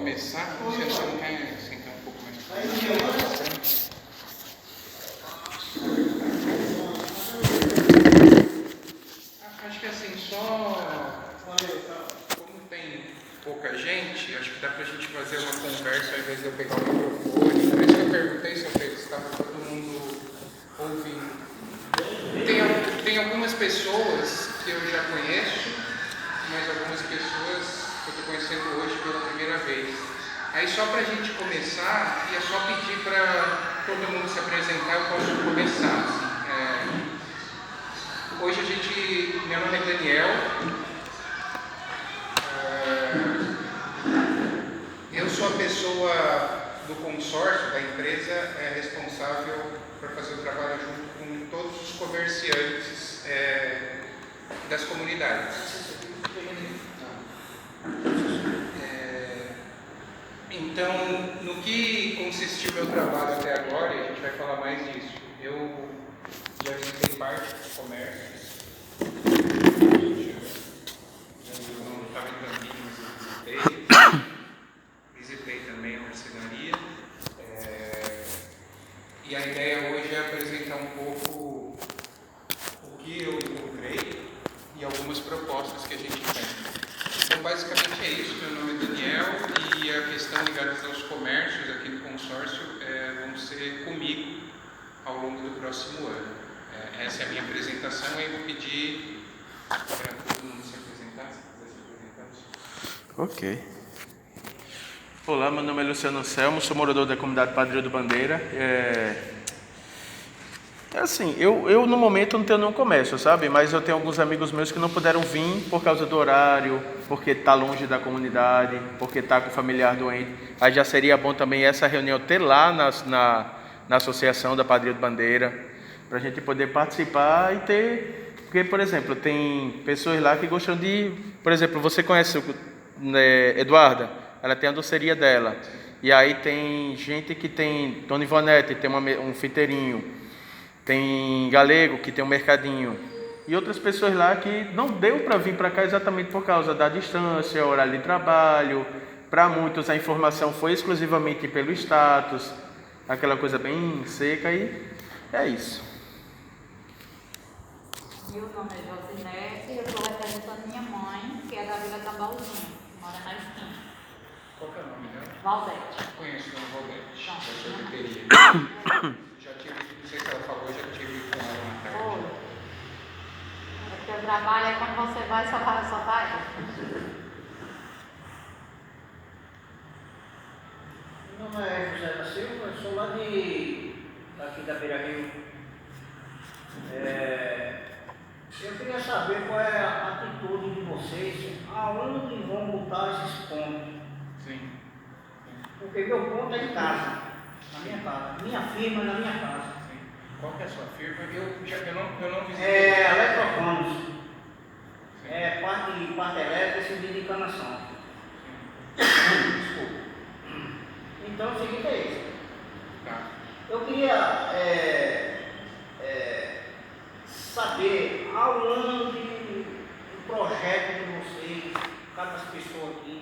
começar, você não quer sentar um pouco mais para acho que assim, só como tem pouca gente, acho que dá pra gente fazer uma conversa ao invés de eu pegar o microfone. Por isso que eu perguntei se estava todo mundo ouvindo. Tem algumas pessoas que eu já conheço, mas algumas pessoas que eu estou conhecendo hoje pela primeira vez. Aí só para a gente começar, ia só pedir para todo mundo se apresentar, eu posso começar. Assim. Hoje meu nome é Daniel, eu sou a pessoa do consórcio da empresa responsável por fazer o trabalho junto com todos os comerciantes das comunidades. Então, no que consistiu o meu trabalho até agora, e a gente vai falar mais disso. Eu já visitei parte dos comércios. Eu não estava em Campinas, eu visitei também a marcenaria. E a ideia hoje é apresentar um pouco o que eu encontrei e algumas propostas que a gente tem. Então, basicamente é isso. Meu nome é Daniel e a questão ligada aos comércios aqui do consórcio vão ser comigo ao longo do próximo ano. Essa é a minha apresentação e eu vou pedir para todo mundo se apresentar, se quiser se apresentar. Ok. Olá, meu nome é Luciano Selmo, sou morador da comunidade Padre do Bandeira. Assim, eu no momento não tenho nenhum comércio, sabe? Mas eu tenho alguns amigos meus que não puderam vir por causa do horário, porque está longe da comunidade, porque está com familiar doente. Aí já seria bom também essa reunião ter lá na associação da Padre do Bandeira, para a gente poder participar e ter... Porque, por exemplo, tem pessoas lá que gostam de... Por exemplo, você conhece Eduarda? Ela tem a doceria dela. E aí tem gente que tem... Dona Ivonete tem um fiteirinho. Tem Galego, que tem um mercadinho. E outras pessoas lá que não deu para vir para cá exatamente por causa da distância, horário de trabalho. Para muitos a informação foi exclusivamente pelo status, aquela coisa bem seca, e é isso. Meu nome é Josinete e eu estou representando minha mãe, que é da Vila Tambalzinho, que mora na esquina. Qual que é o nome dela? Valdete. Conheço a Dona Valdete, da sorveteria. Já tive, não sei se ela falou, já tive com ela na tarde. O teu trabalho é quando você vai, só vai. Meu nome é José da Silva, eu sou lá daqui da Beira Rio. Eu queria saber qual é a atitude de vocês, aonde vão botar esses pontos. Sim. Porque meu ponto é em casa, na minha casa. Minha firma é na minha casa. Sim. Qual que é a sua firma? Eu não visitei. Eletrofones. Parte elétrica e serviço de encanação. Desculpa. Então o seguinte é isso. Tá. Eu queria saber aonde o projeto de vocês, cada pessoa aqui,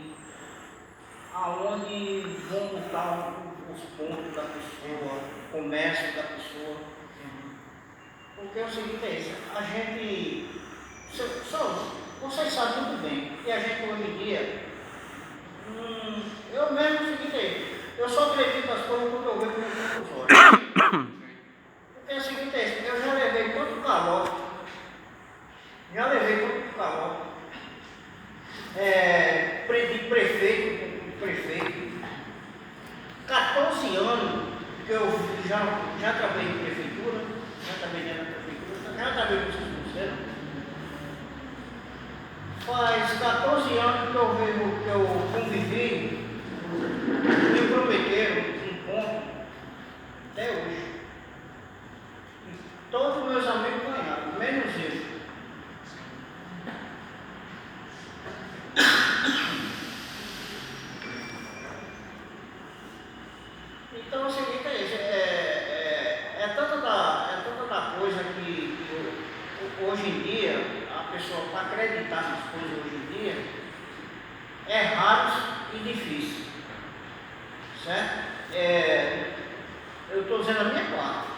aonde vão botar os pontos da pessoa, o comércio da pessoa. Porque é o seguinte é isso, a gente, vocês sabem muito bem, que a gente hoje em dia, eu mesmo o seguinte é isso, eu só acredito nas coisas quando eu vejo com os olhos. Porque é o seguinte é isso, eu já levei tanto calote, de prefeito, 14 anos que eu já trabalhei em prefeitura, já trabalhei com os conselhos. Faz 14 anos que eu convivi, me prometeram um ponto, até hoje. Todos os meus amigos ganharam, menos eu. Então é o seguinte, é tanta da coisa que hoje em dia, a pessoa para acreditar nas coisas hoje em dia, é raro e difícil. certo? Eu estou dizendo a minha parte.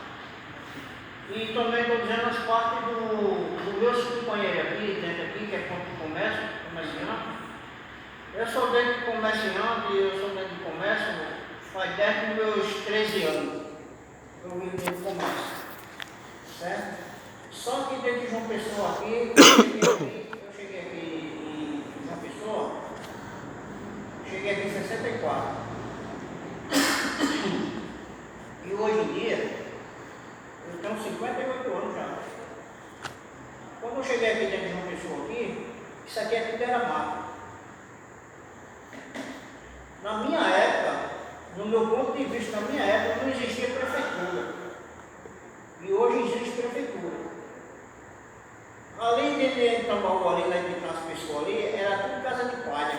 E também estou dizendo as partes dos meus companheiros aqui, dentro aqui, que é ponto de comércio, comerciante. Eu sou dentro de comerciante, eu sou dentro de comércio, faz desde os meus 13 anos. Eu vivo dentro de comércio, certo? Só que dentro de João Pessoa aqui, eu cheguei aqui em João Pessoa, cheguei aqui em 64. E hoje em dia, eu tenho 58 anos já. Quando eu cheguei aqui dentro de João Pessoa aqui, isso aqui tudo era mato. Na minha época, no meu ponto de vista, na minha época, não existia prefeitura. E hoje existe prefeitura. Ali de Tambaú, ali na de as pessoas ali, era tudo casa de palha.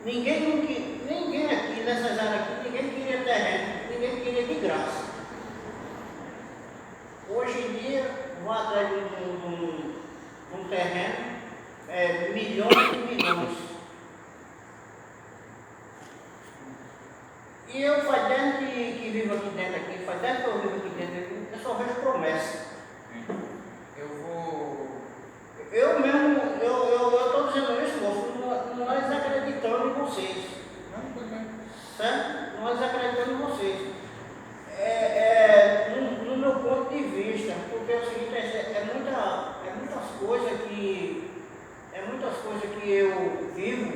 Ninguém aqui, nessas áreas aqui, ninguém queria terreno, ninguém queria de graça. Hoje em dia, vai atrás de um terreno, milhões e milhões. E eu faz tempo que vivo aqui dentro, faz tempo que eu vivo aqui dentro, eu só vejo promessa. Eu mesmo, eu estou dizendo isso, moço, não é desacreditando em vocês. Certo? Não é desacreditando em vocês. No meu ponto de vista, porque é o seguinte, é muitas coisas que eu vivo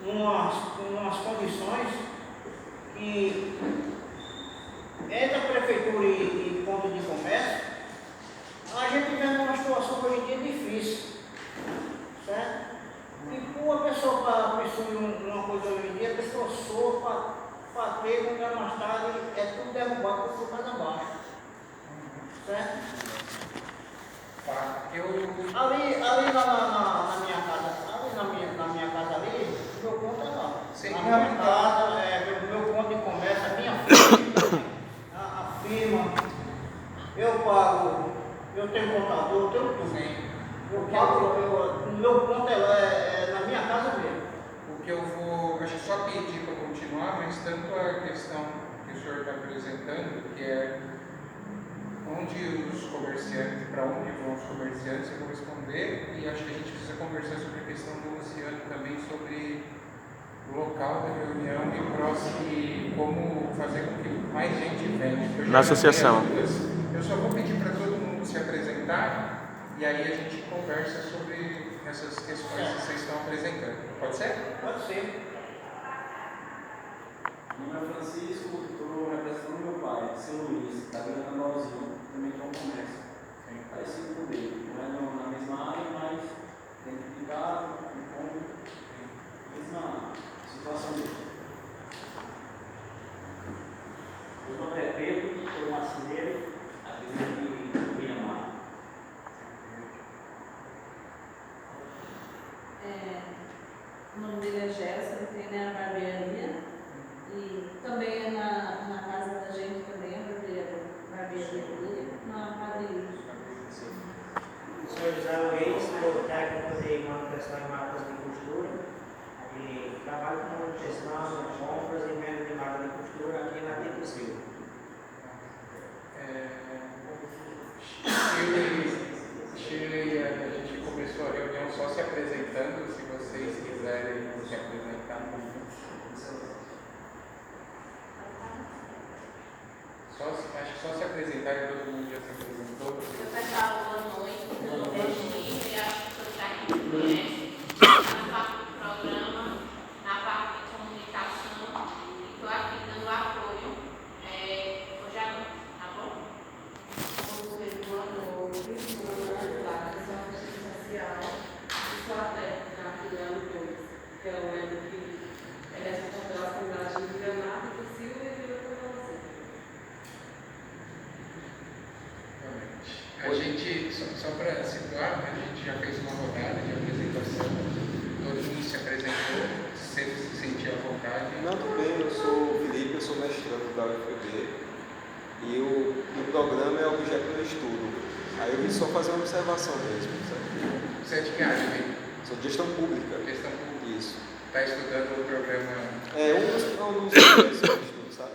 numas condições que entre a prefeitura e ponto de comércio, a gente vem numa situação hoje em dia difícil, certo? E por a pessoa para uma coisa hoje em dia, a pessoa soa para ter, quando mais tarde, é tudo derrubado por cima da baixo, certo? Ali na minha casa ali, meu ponto é lá. Sim, na minha casa, meu ponto de comércio, a minha firma, a firma, eu pago, eu tenho contador, eu tenho tudo. Sim. Eu pago, meu ponto é na minha casa mesmo. O que eu vou, acho que só pedir para continuar, mas tanto a questão que o senhor está apresentando, que é onde os comerciantes, para onde vão os comerciantes, eu vou responder, e acho que a gente precisa conversar sobre a questão do Luciano também, sobre o local da reunião e como fazer com que mais gente venha. Na associação. Eu só vou pedir para todo mundo se apresentar e aí a gente conversa sobre essas questões que vocês estão apresentando. Pode ser? Pode ser. Meu nome é Francisco, estou representando meu pai, seu Luiz, da Vila Tambalzinho, também tem um comércio. Parecido com o dele, não é na mesma área, mas dentro de casa, mesma situação dele. Meu nome é Pedro, sou marceneiro, aqui de Mianmar. O nome dele é Gerson, tem na barbearia. E também é na casa da gente também, a barbearia dele, na Padre. Sou José Luiz, sou técnico de manutenção de máquinas de costura e trabalho com manutenção, compras e venda de máquinas de costura aqui na Tito Silva. Shirley, a gente começou a reunião só se apresentando, se vocês quiserem se apresentar. Acho que só se apresentar e todo mundo já se apresentou. Pessoal, boa noite. Meu nome é Gil, e acho que o senhor já me conhece. Na parte do programa, na parte de comunicação, e estou aqui dando apoio hoje à noite, tá bom? Boa noite, meu nome é Clara, sou assistente social, e sou atleta da Filial 2, que é o elo que é responsável pela comunidade de Mianmar, do Silva e Vila Tambalzinho. A gente, só para situar, a gente já fez uma rodada de apresentação, todo mundo se apresentou, se sentir à vontade. Não, tudo bem, eu sou o Felipe, eu sou mestrando da UFB e o programa é objeto do estudo. Aí eu vim só fazer uma observação mesmo, sabe? Você é de que área, né? Sou de gestão pública. Questão pública. Isso. Está estudando o programa. É um dos processos que eu estudo, sabe?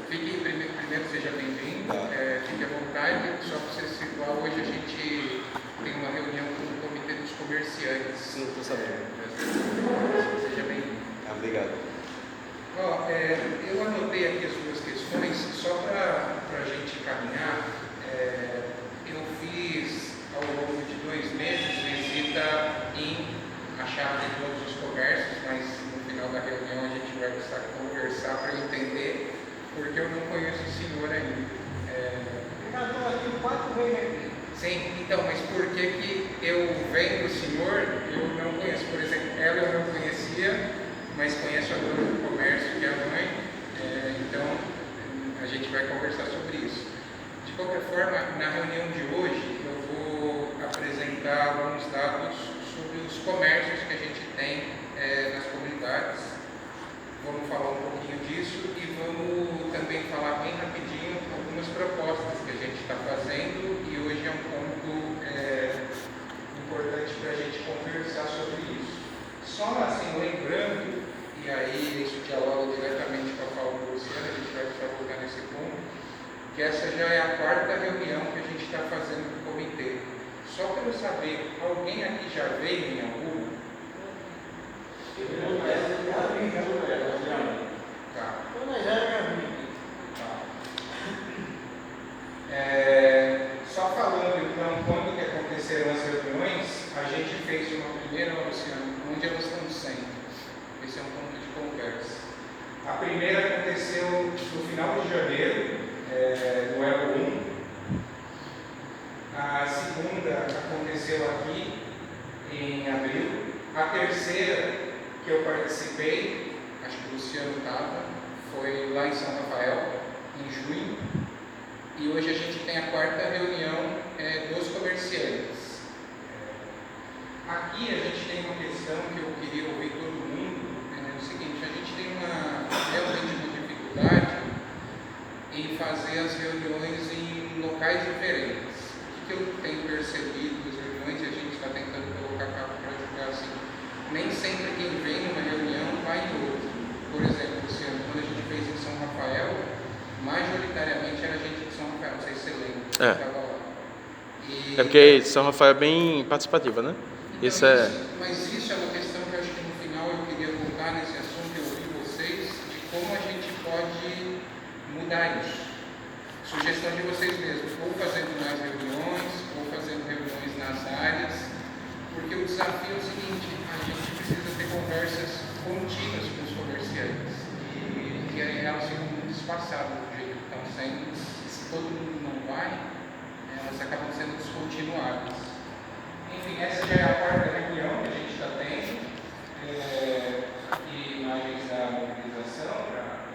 Fique primeiro seja bem-vindo, fique à vontade. Só para você se situar, hoje a gente tem uma reunião com o Comitê dos Comerciantes. Sim, estou sabendo. Seja bem-vindo. Obrigado. Ó, eu anotei aqui as duas questões, só para a gente caminhar. Eu fiz, ao longo de 2 meses, visita em a chave de todos os comércios, mas no final da reunião a gente vai precisar conversar para eu entender, porque eu não conheço o senhor ainda. Já estou aqui 4 vezes aqui. Sim, então, mas por que eu vendo o senhor, eu não conheço? Por exemplo, ela eu não conhecia, mas conheço a dona do comércio, que é a mãe, então a gente vai conversar sobre isso. De qualquer forma, na reunião de hoje, eu vou apresentar alguns dados sobre os comércios que a gente tem nas comunidades. Vamos falar um pouquinho disso e vamos também falar bem rapidinho algumas propostas que a gente está fazendo, e hoje é um ponto importante para a gente conversar sobre isso. Só assim, lembrando, e aí isso dialoga diretamente com a fala do Luciano, a gente vai precisar voltar nesse ponto, que essa já é a 4ª reunião que a gente está fazendo no comitê. Só para eu saber, alguém aqui já veio em alguma? Tá. Só falando então quando que aconteceram as reuniões, a gente fez uma primeira, Luciano, onde elas estão sendo. Esse é um ponto de conversa. A primeira aconteceu no final de janeiro, no Elo 1. A segunda aconteceu aqui em abril. A terceira que eu participei, acho que o Luciano estava, foi lá em São Rafael, em junho. E hoje a gente tem a 4ª reunião dos comerciantes. Aqui a gente tem uma questão que eu queria ouvir todo mundo. É o seguinte, a gente tem realmente uma dificuldade em fazer as reuniões em locais diferentes. O que eu tenho percebido das reuniões, e a gente está tentando colocar para ajudar assim, nem sempre quem vem numa reunião vai em outra. Por exemplo, Luciano, quando a gente fez em São Rafael, majoritariamente era gente de São Rafael, não sei se você lembra, que estava lá. É porque São Rafael é bem participativa, né? Então, mas isso é uma questão que eu acho que no final eu queria voltar nesse assunto e ouvir vocês, de como a gente pode mudar isso. Sugestão de vocês mesmos, ou fazendo mais reuniões, ou fazendo reuniões nas áreas, porque o desafio é o seguinte, a gente precisa ter conversas contínuas com os comerciantes, e elas ficam muito espaçadas do jeito que estão sendo. Se todo mundo não vai, elas acabam sendo descontinuadas. Enfim, essa já é a 4ª reunião que a gente está tendo, e imagens da mobilização para a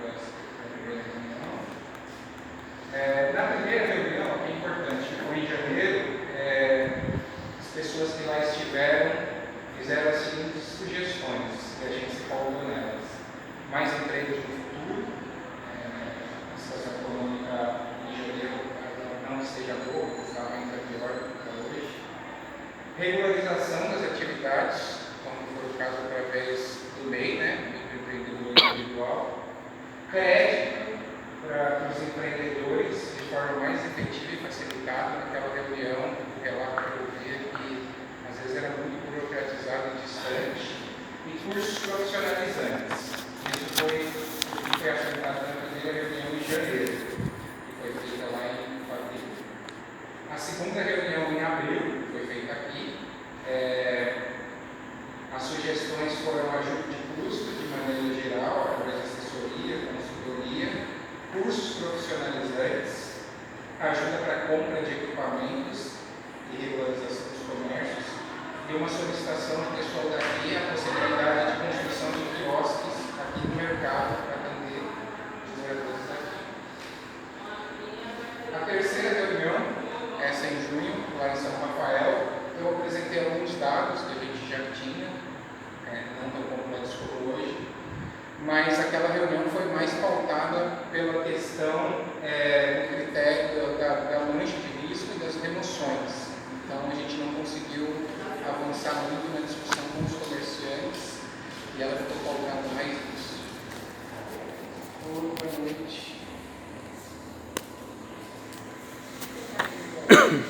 primeira reunião. Na primeira reunião, que é importante, que foi em janeiro, as pessoas que lá estiveram fizeram as seguintes sugestões, e a gente se pautou nelas. Mais empregos no futuro, a situação econômica em janeiro não esteja boa, estava ainda pior do que hoje. Regularização das atividades, como foi o caso através do MEI, do empreendedor individual. Crédito para os empreendedores de forma mais efetiva e facilitada. Naquela reunião, o relato que eu vi que às vezes era muito burocratizado e distante. E cursos profissionalizantes. Isso foi apresentado na primeira reunião em janeiro, que foi feita lá em Fabrício. A segunda reunião em abril foi feita aqui. As sugestões foram ajuda de custo de maneira geral, através de assessoria, consultoria, cursos profissionalizantes, ajuda para compra de equipamentos e regularização dos comércios, e uma solicitação do pessoal daqui a possibilidade de construção de quiosques aqui no mercado para atender os moradores daqui. A terceira reunião, essa em junho, lá em São Rafael, eu apresentei alguns dados que a gente já tinha, não tão complexos como hoje, mas aquela reunião foi mais pautada pela questão do critério da mancha de risco e das remoções. Então a gente não conseguiu avançar muito na discussão com os comerciantes e ela ficou Boa noite.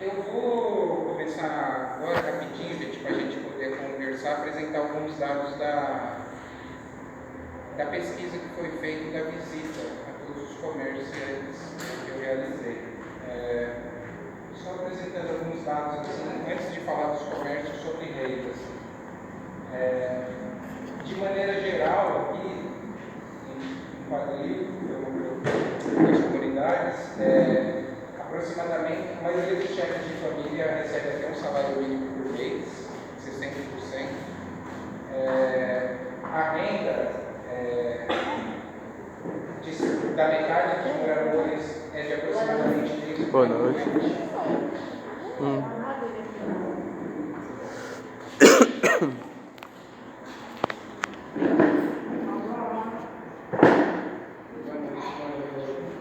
Eu vou começar agora rapidinho, gente, para a gente poder conversar, apresentar alguns dados da pesquisa que foi feita da visita a todos os comerciantes que eu realizei. Só apresentando alguns dados, assim, antes de falar dos comércios, sobre redes. De maneira geral, aqui em Quadrilho, nas comunidades, aproximadamente, a maioria dos chefes de família recebe até um salário mínimo por mês, 60%. A renda da metade dos moradores é de aproximadamente 3%. Boa noite.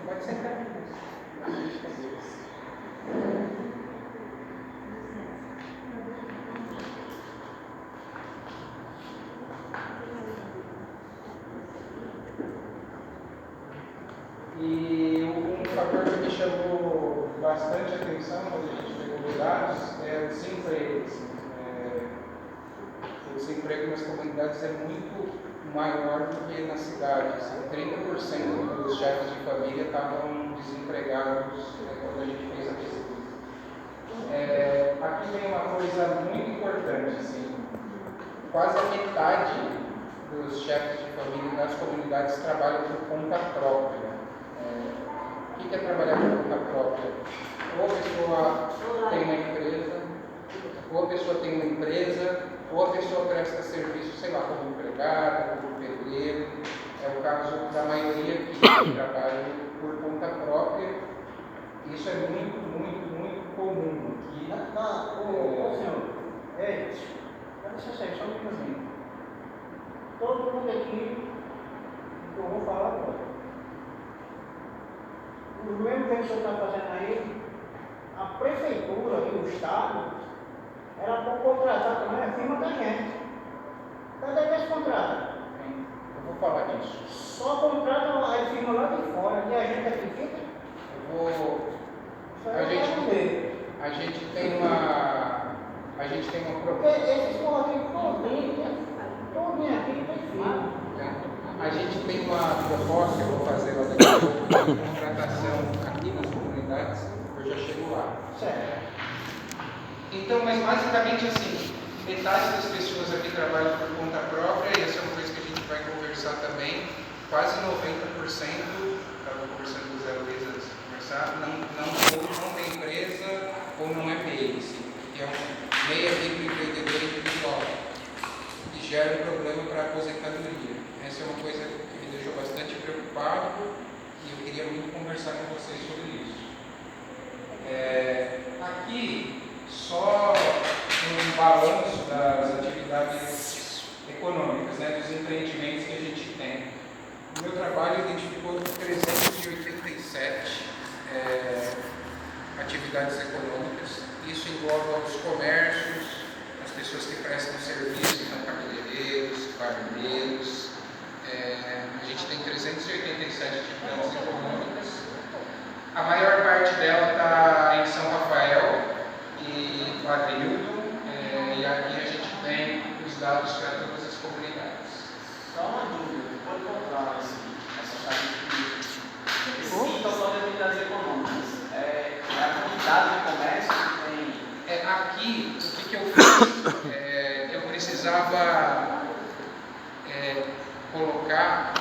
Pode sentar. E um fator que me chamou bastante atenção quando a gente pegou os dados é o desemprego. O desemprego nas comunidades é muito maior do que nas cidades. 30% dos chefes de família estavam desempregados quando a gente fez a pesquisa. Aqui tem uma coisa muito importante, assim, quase a metade dos chefes de família nas comunidades trabalham por conta própria. O que é trabalhar por conta própria? Ou a pessoa tem uma empresa, ou a pessoa tem uma empresa, ou a pessoa presta serviço, sei lá, como empregada, como pedreiro. É o caso da maioria que trabalha por conta própria. Isso é muito, muito, muito comum aqui. Senhor, dá licença, só um minutinho. Todo mundo aqui, que eu vou falar agora. O mesmo que o senhor está fazendo aí, a prefeitura e o Estado era para contratar também a firma da gente. Cadê que eles contratam? Eu vou falar disso. Só contratam a firma lá de fora e a gente aqui fica. A gente tem uma Porque proposta. esses porradinhos todinho aqui tem firma. A gente tem uma proposta que eu vou fazer lá daqui a pouco de contratação aqui nas comunidades, eu já chego lá. Certo. Então, mas basicamente assim, metade das pessoas aqui trabalham por conta própria, e essa é uma coisa que a gente vai conversar também. Quase 90%, estava conversando com o Zé Luiz antes de conversar, não tem empresa ou não é MEI, assim, que é um MEI microempreendedor individual, que gera um problema para a aposentadoria. Essa é uma coisa que me deixou bastante preocupado e eu queria muito conversar com vocês sobre isso. Aqui, só um balanço das atividades econômicas, né, dos empreendimentos que a gente tem. O meu trabalho identificou 387 atividades econômicas. Isso engloba os comércios, as pessoas que prestam serviço, então cabeleireiros, barbeiros. A gente tem 387 atividades econômicas. A maior parte dela está em São Rafael e Quadrilho, e aqui a gente tem os dados para todas as comunidades. Só uma dúvida, pode contar essa estatística? Esse total de atividades econômicas, é a quantidade de comércio que tem? Aqui, o que eu fiz? Eu precisava colocar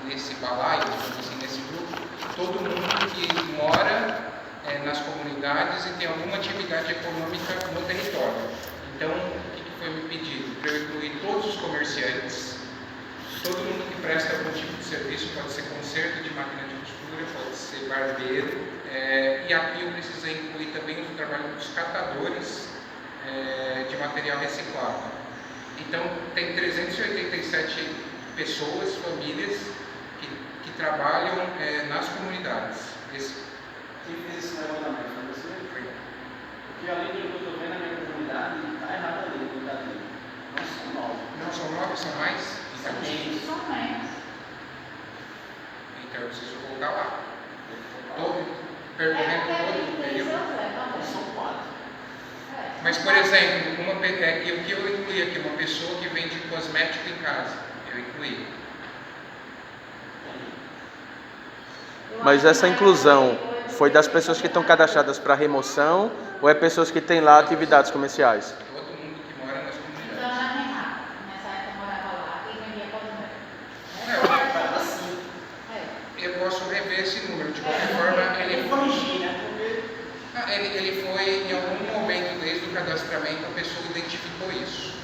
nesse balaio, assim, nesse grupo, todo mundo que mora nas comunidades e tem alguma atividade econômica no território. Então, o que foi me pedido? Para eu incluir todos os comerciantes, todo mundo que presta algum tipo de serviço, pode ser conserto de máquina de costura, pode ser barbeiro, e aqui eu precisei incluir também o trabalho dos catadores de material reciclado. Então, tem 387 pessoas, famílias, que trabalham nas comunidades. Quem fez esse levantamento para você? Porque além do que eu estou vendo na minha comunidade, está errado ali, não são 9. Não são 9, são mais? São menos. percorrendo todo o período. São 4. Mas, por exemplo, o que eu incluí aqui, uma pessoa que vende cosmético em casa, eu incluí. Mas essa inclusão foi das pessoas que estão cadastradas para remoção ou é pessoas que têm lá atividades comerciais? Todo mundo que mora nas Então, comunidades. Ana Renata, nessa época eu morava lá e vendia cosméticos. Eu posso rever esse número. De qualquer forma, Ele corrigir, né? Porque ele foi, em algum momento desde o cadastramento, a pessoa identificou isso.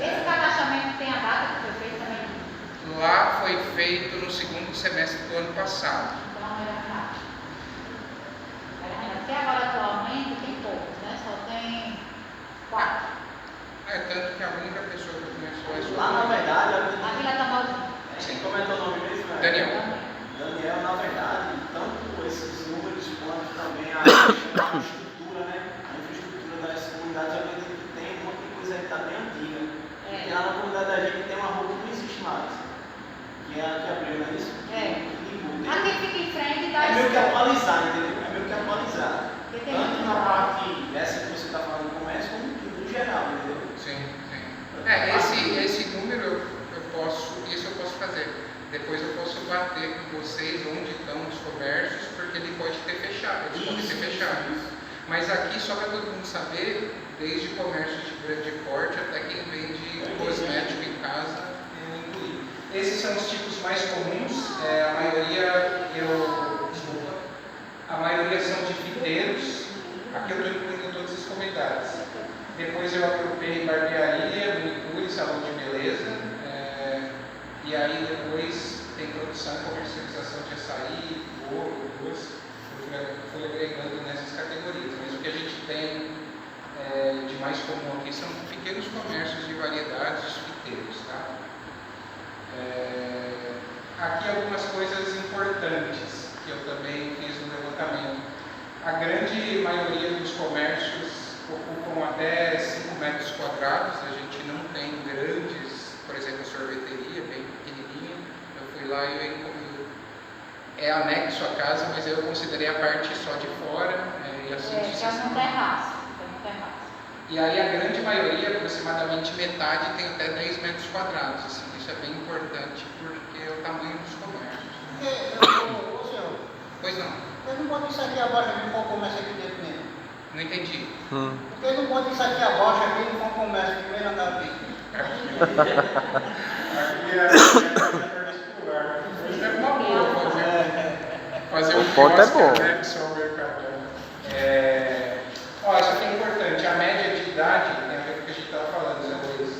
Esse cadastramento tem a data que foi feita também? Lá foi feito no segundo semestre do ano passado. Então, não era nada. Porque agora atualmente tem poucos, né? Só tem 4. Tanto que a única pessoa que começou é só. Lá na verdade, A Vila Tamborzinho. assim, como é teu nome mesmo? Daniel. Daniel, na verdade, tanto esses números quanto também a estrutura, né? A infraestrutura das comunidades, eu acredito que tem um monte de coisa que está bem antiga. Porque lá na comunidade da gente tem uma rua que não existe mais. Que é a que abriu, não é isso? Aqui fica em frente da É meio que escola. atualizar, entendeu? É meio que atualizar. Porque tem Tanto muito na trabalho. parte dessa que você está falando do comércio, como no geral, entendeu? Sim, sim. Esse número eu posso fazer. Depois eu posso bater com vocês onde estão os comércios, porque ele pode ter fechado, eles podem ter fechado. Mas aqui, só para todo mundo saber, desde comércios de grande porte até quem vende cosmético em casa, eu incluí. Esses são os tipos mais comuns, a maioria são de fiteiros, aqui eu estou incluindo todas as comunidades. Depois eu agrupei barbearia, manicure, salão de beleza, e aí depois tem produção e comercialização de açaí, bolo, doce, eu fui agregando nessas categorias. Mas o que a gente tem de mais comum aqui são pequenos comércios de variedades, os fiteiros, tá? Aqui algumas coisas importantes que eu também fiz no levantamento. A grande maioria dos comércios ocupam até 5 metros quadrados, a gente não tem grandes, por exemplo, a sorveteria, bem pequenininha. Eu fui lá e é anexo à casa, mas eu considerei a parte só de fora, e assim Que é um terraço. E aí a grande maioria, aproximadamente metade, tem até 10 metros quadrados. Assim, isso é bem importante porque é o tamanho dos comércios. Ô senhor, Pois não, vocês não podem sair aqui abaixo aqui com o comércio aqui dentro mesmo. não entendi. Porque eles não podem sair aqui abaixo aqui com o comércio aqui mesmo andar aqui. É uma boa fazer um ponto é bom. anexo ao mercado. Isso aqui é importante. A média de idade, tem a ver com o que a gente estava falando, né, Luiz?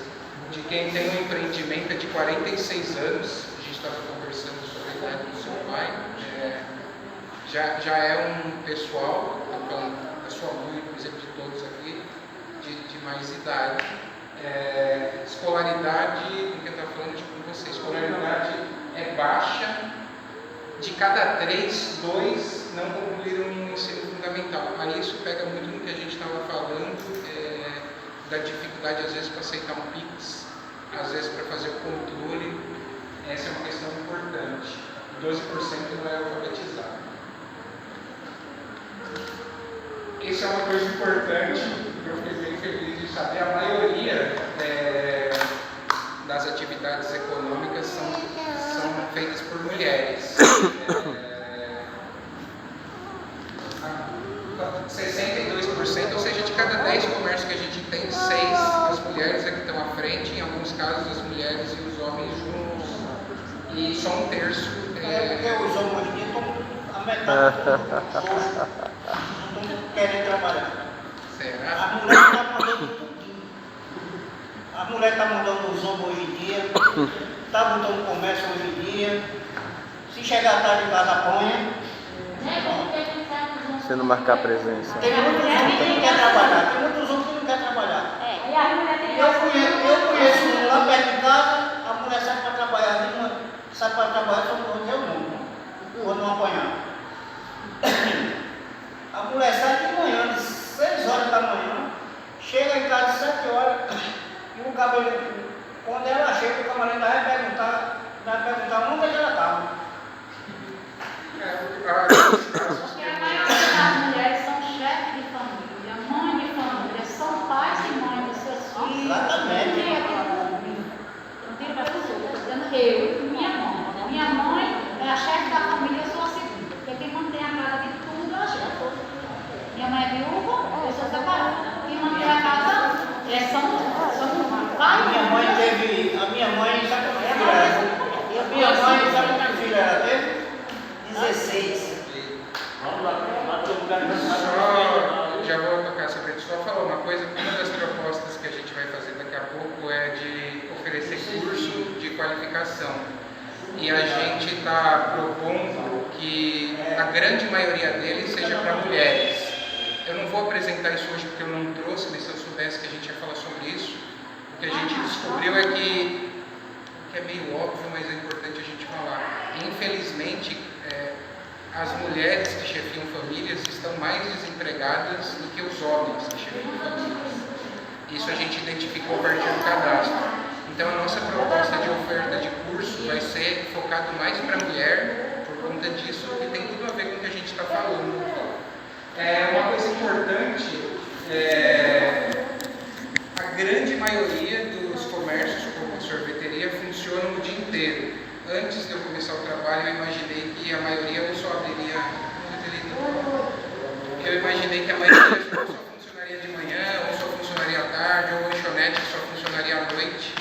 De quem tem um empreendimento é de 46 anos. A gente estava conversando sobre a idade do seu pai. Já é um pessoal, estou falando da sua mãe, por exemplo, de todos aqui, de mais idade. Escolaridade, com quem eu estava falando com você, escolaridade é baixa. De cada 3, 2 não concluíram o ensino fundamental. Aí isso pega muito no que a gente estava falando, da dificuldade às vezes para aceitar um PIX, às vezes para fazer o controle. Essa é uma questão importante. 12% não é alfabetizado. Isso é uma coisa importante, eu fiquei bem feliz de saber. A maioria das atividades econômicas são feitas por mulheres. 62%, ou seja, de cada 10 comércios que a gente tem, 6 as mulheres é que estão à frente, em alguns casos as mulheres e os homens juntos, e só 1/3. Porque os homens hoje em dia estão a metade do rosto, não estão querendo trabalhar. Será? A mulher está mandando tudinho. A mulher está mandando os homens hoje em dia, está botando comércio hoje em dia. Se chegar tarde em casa, apanha. Se não marcar presença. Tem muitos homens que não quer trabalhar, tem muitos homens que não quer trabalhar. Eu conheço um lá perto de casa, a mulher sai para trabalhar, só eu não vou não apanhar. A mulher sai de manhã, de 6 horas da manhã, chega em casa de 7 horas, e o cabelo, quando ela chega, o camarada vai perguntar onde é que ela estava. Porque a maior só falar uma coisa, uma das propostas que a gente vai fazer daqui a pouco é de oferecer curso de qualificação. E a gente está propondo que a grande maioria deles seja para mulheres. Eu não vou apresentar isso hoje porque eu não trouxe, mas se eu soubesse que a gente ia falar sobre isso, o que a gente descobriu é que é meio óbvio, mas é importante a gente falar. Infelizmente, as mulheres que chefiam famílias estão mais desempregadas do que os homens que chefiam famílias. Isso a gente identificou a partir do cadastro. Então, a nossa proposta de oferta de curso vai ser focado mais para a mulher, por conta disso, que tem tudo a ver com o que a gente está falando. Uma coisa importante, a grande maioria dos comércios, como a sorveteria, funcionam o dia inteiro. Antes de eu começar o trabalho, eu imaginei que a maioria ou só abriria... Eu imaginei que a maioria só funcionaria de manhã, ou só funcionaria à tarde, ou lanchonete que só funcionaria à noite.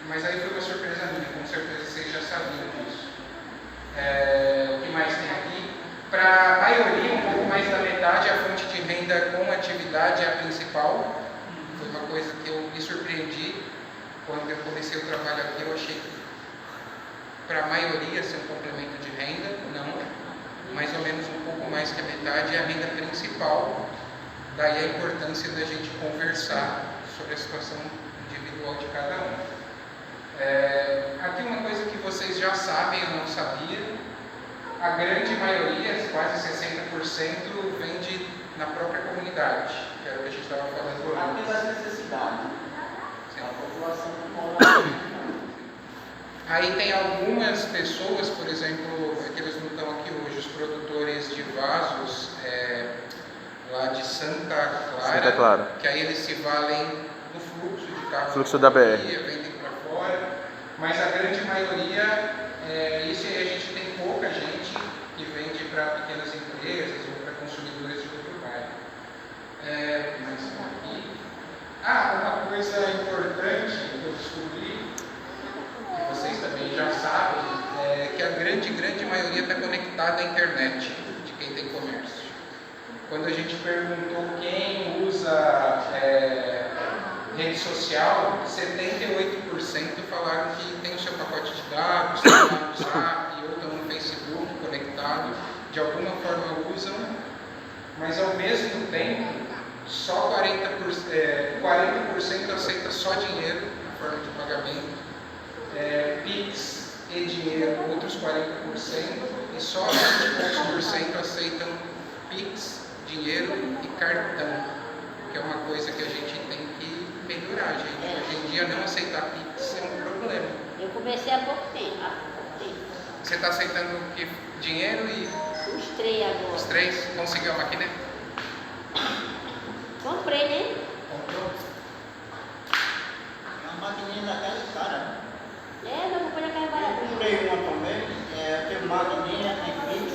Mas aí foi uma surpresa minha, com certeza vocês já sabiam disso. O que mais tem aqui? Para a maioria, um pouco mais da metade, a fonte de renda com atividade é a principal. Foi uma coisa que eu me surpreendi quando eu comecei o trabalho aqui. Eu achei que para a maioria ser um complemento de renda, não. Mais ou menos um pouco mais que a metade é a renda principal. Daí a importância da gente conversar sobre a situação individual de cada um. Aqui uma coisa que vocês já sabem, eu não sabia. A grande maioria, quase 60%, vende na própria comunidade, que era o que a gente estava falando antes. Apenas necessidade. A população que mora. Aí tem algumas pessoas, por exemplo, que eles não estão aqui hoje, os produtores de vasos lá de Santa Clara, que aí eles se valem do fluxo de carro, fluxo da BR, vendem para fora, mas a grande maioria, isso aí a gente tem pouca gente que vende para pequenas empresas ou para consumidores de outro bairro. Mas aqui. Uma coisa importante que eu descobri, que vocês também já sabem, é que a grande maioria está conectada à internet, de quem tem comércio. Quando a gente perguntou quem usa rede social, 78% falaram que tem o seu pacote de dados, tem no WhatsApp, ou estão no Facebook conectado, de alguma forma usam, mas ao mesmo tempo, só 40% aceita só dinheiro na forma de pagamento, Pix e dinheiro, outros 40%, e só 20% aceitam Pix, dinheiro e cartão, que é uma coisa que a gente tem que melhorar, gente. Hoje em dia não aceitar Pix é um problema. Eu comecei há pouco tempo. Você está aceitando que dinheiro e... Os 3 agora. Os 3? Conseguiu a maquininha? Comprei, né? Comprou? Uma maquininha daquela cara. Não comprei aquela baratinha. Eu comprei uma também, eu tenho maquininha, tem Pix.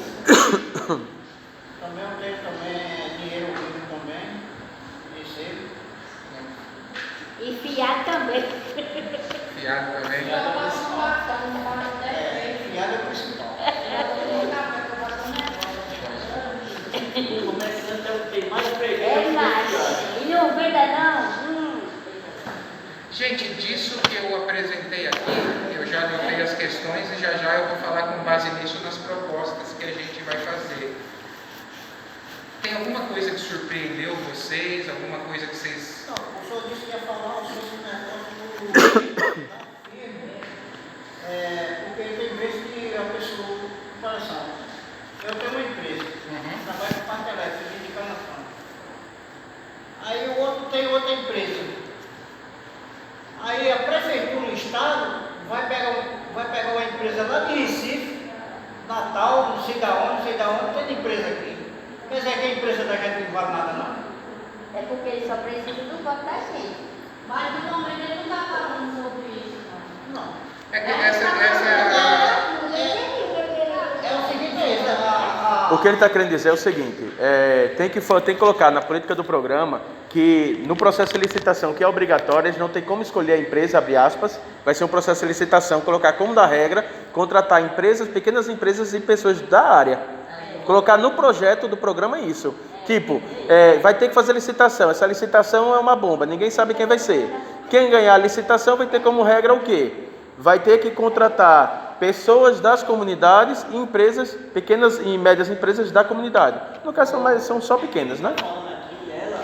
Também eu tenho dinheiro vivo também, recebo. E fiado também. Fiado também? Fiado é o principal. Comerciante é o que tem mais preguiça. E não venda não? Gente, disso que eu apresentei aqui, eu já anotei as questões e já eu vou falar com base nisso nas propostas que a gente vai fazer. Tem alguma coisa que surpreendeu vocês? Alguma coisa que vocês... Não, o senhor disse que ia falar sobre esse negócio da firma, porque tem vezes que a pessoa fala assim, eu tenho uma empresa, trabalho com parte elétrica, de indicação. Aí o outro tem outra empresa. Aí a prefeitura do estado vai pegar uma empresa lá de Recife, Natal, não sei da onde, tem empresa aqui. Quer dizer que a empresa da gente não vale nada não? É porque ele só precisa do voto da gente. Mas no momento ele não está falando sobre isso, não. Não. É que É o seguinte, o que ele está querendo dizer é o seguinte, tem que colocar na política do programa que no processo de licitação, que é obrigatório, eles não tem como escolher a empresa, abre aspas, vai ser um processo de licitação, colocar como da regra, contratar empresas, pequenas empresas e pessoas da área. Colocar no projeto do programa isso. Tipo, vai ter que fazer licitação. Essa licitação é uma bomba, ninguém sabe quem vai ser. Quem ganhar a licitação vai ter como regra o quê? Vai ter que contratar pessoas das comunidades e empresas, pequenas e médias empresas da comunidade. No caso são só pequenas, né? Falando aqui, ela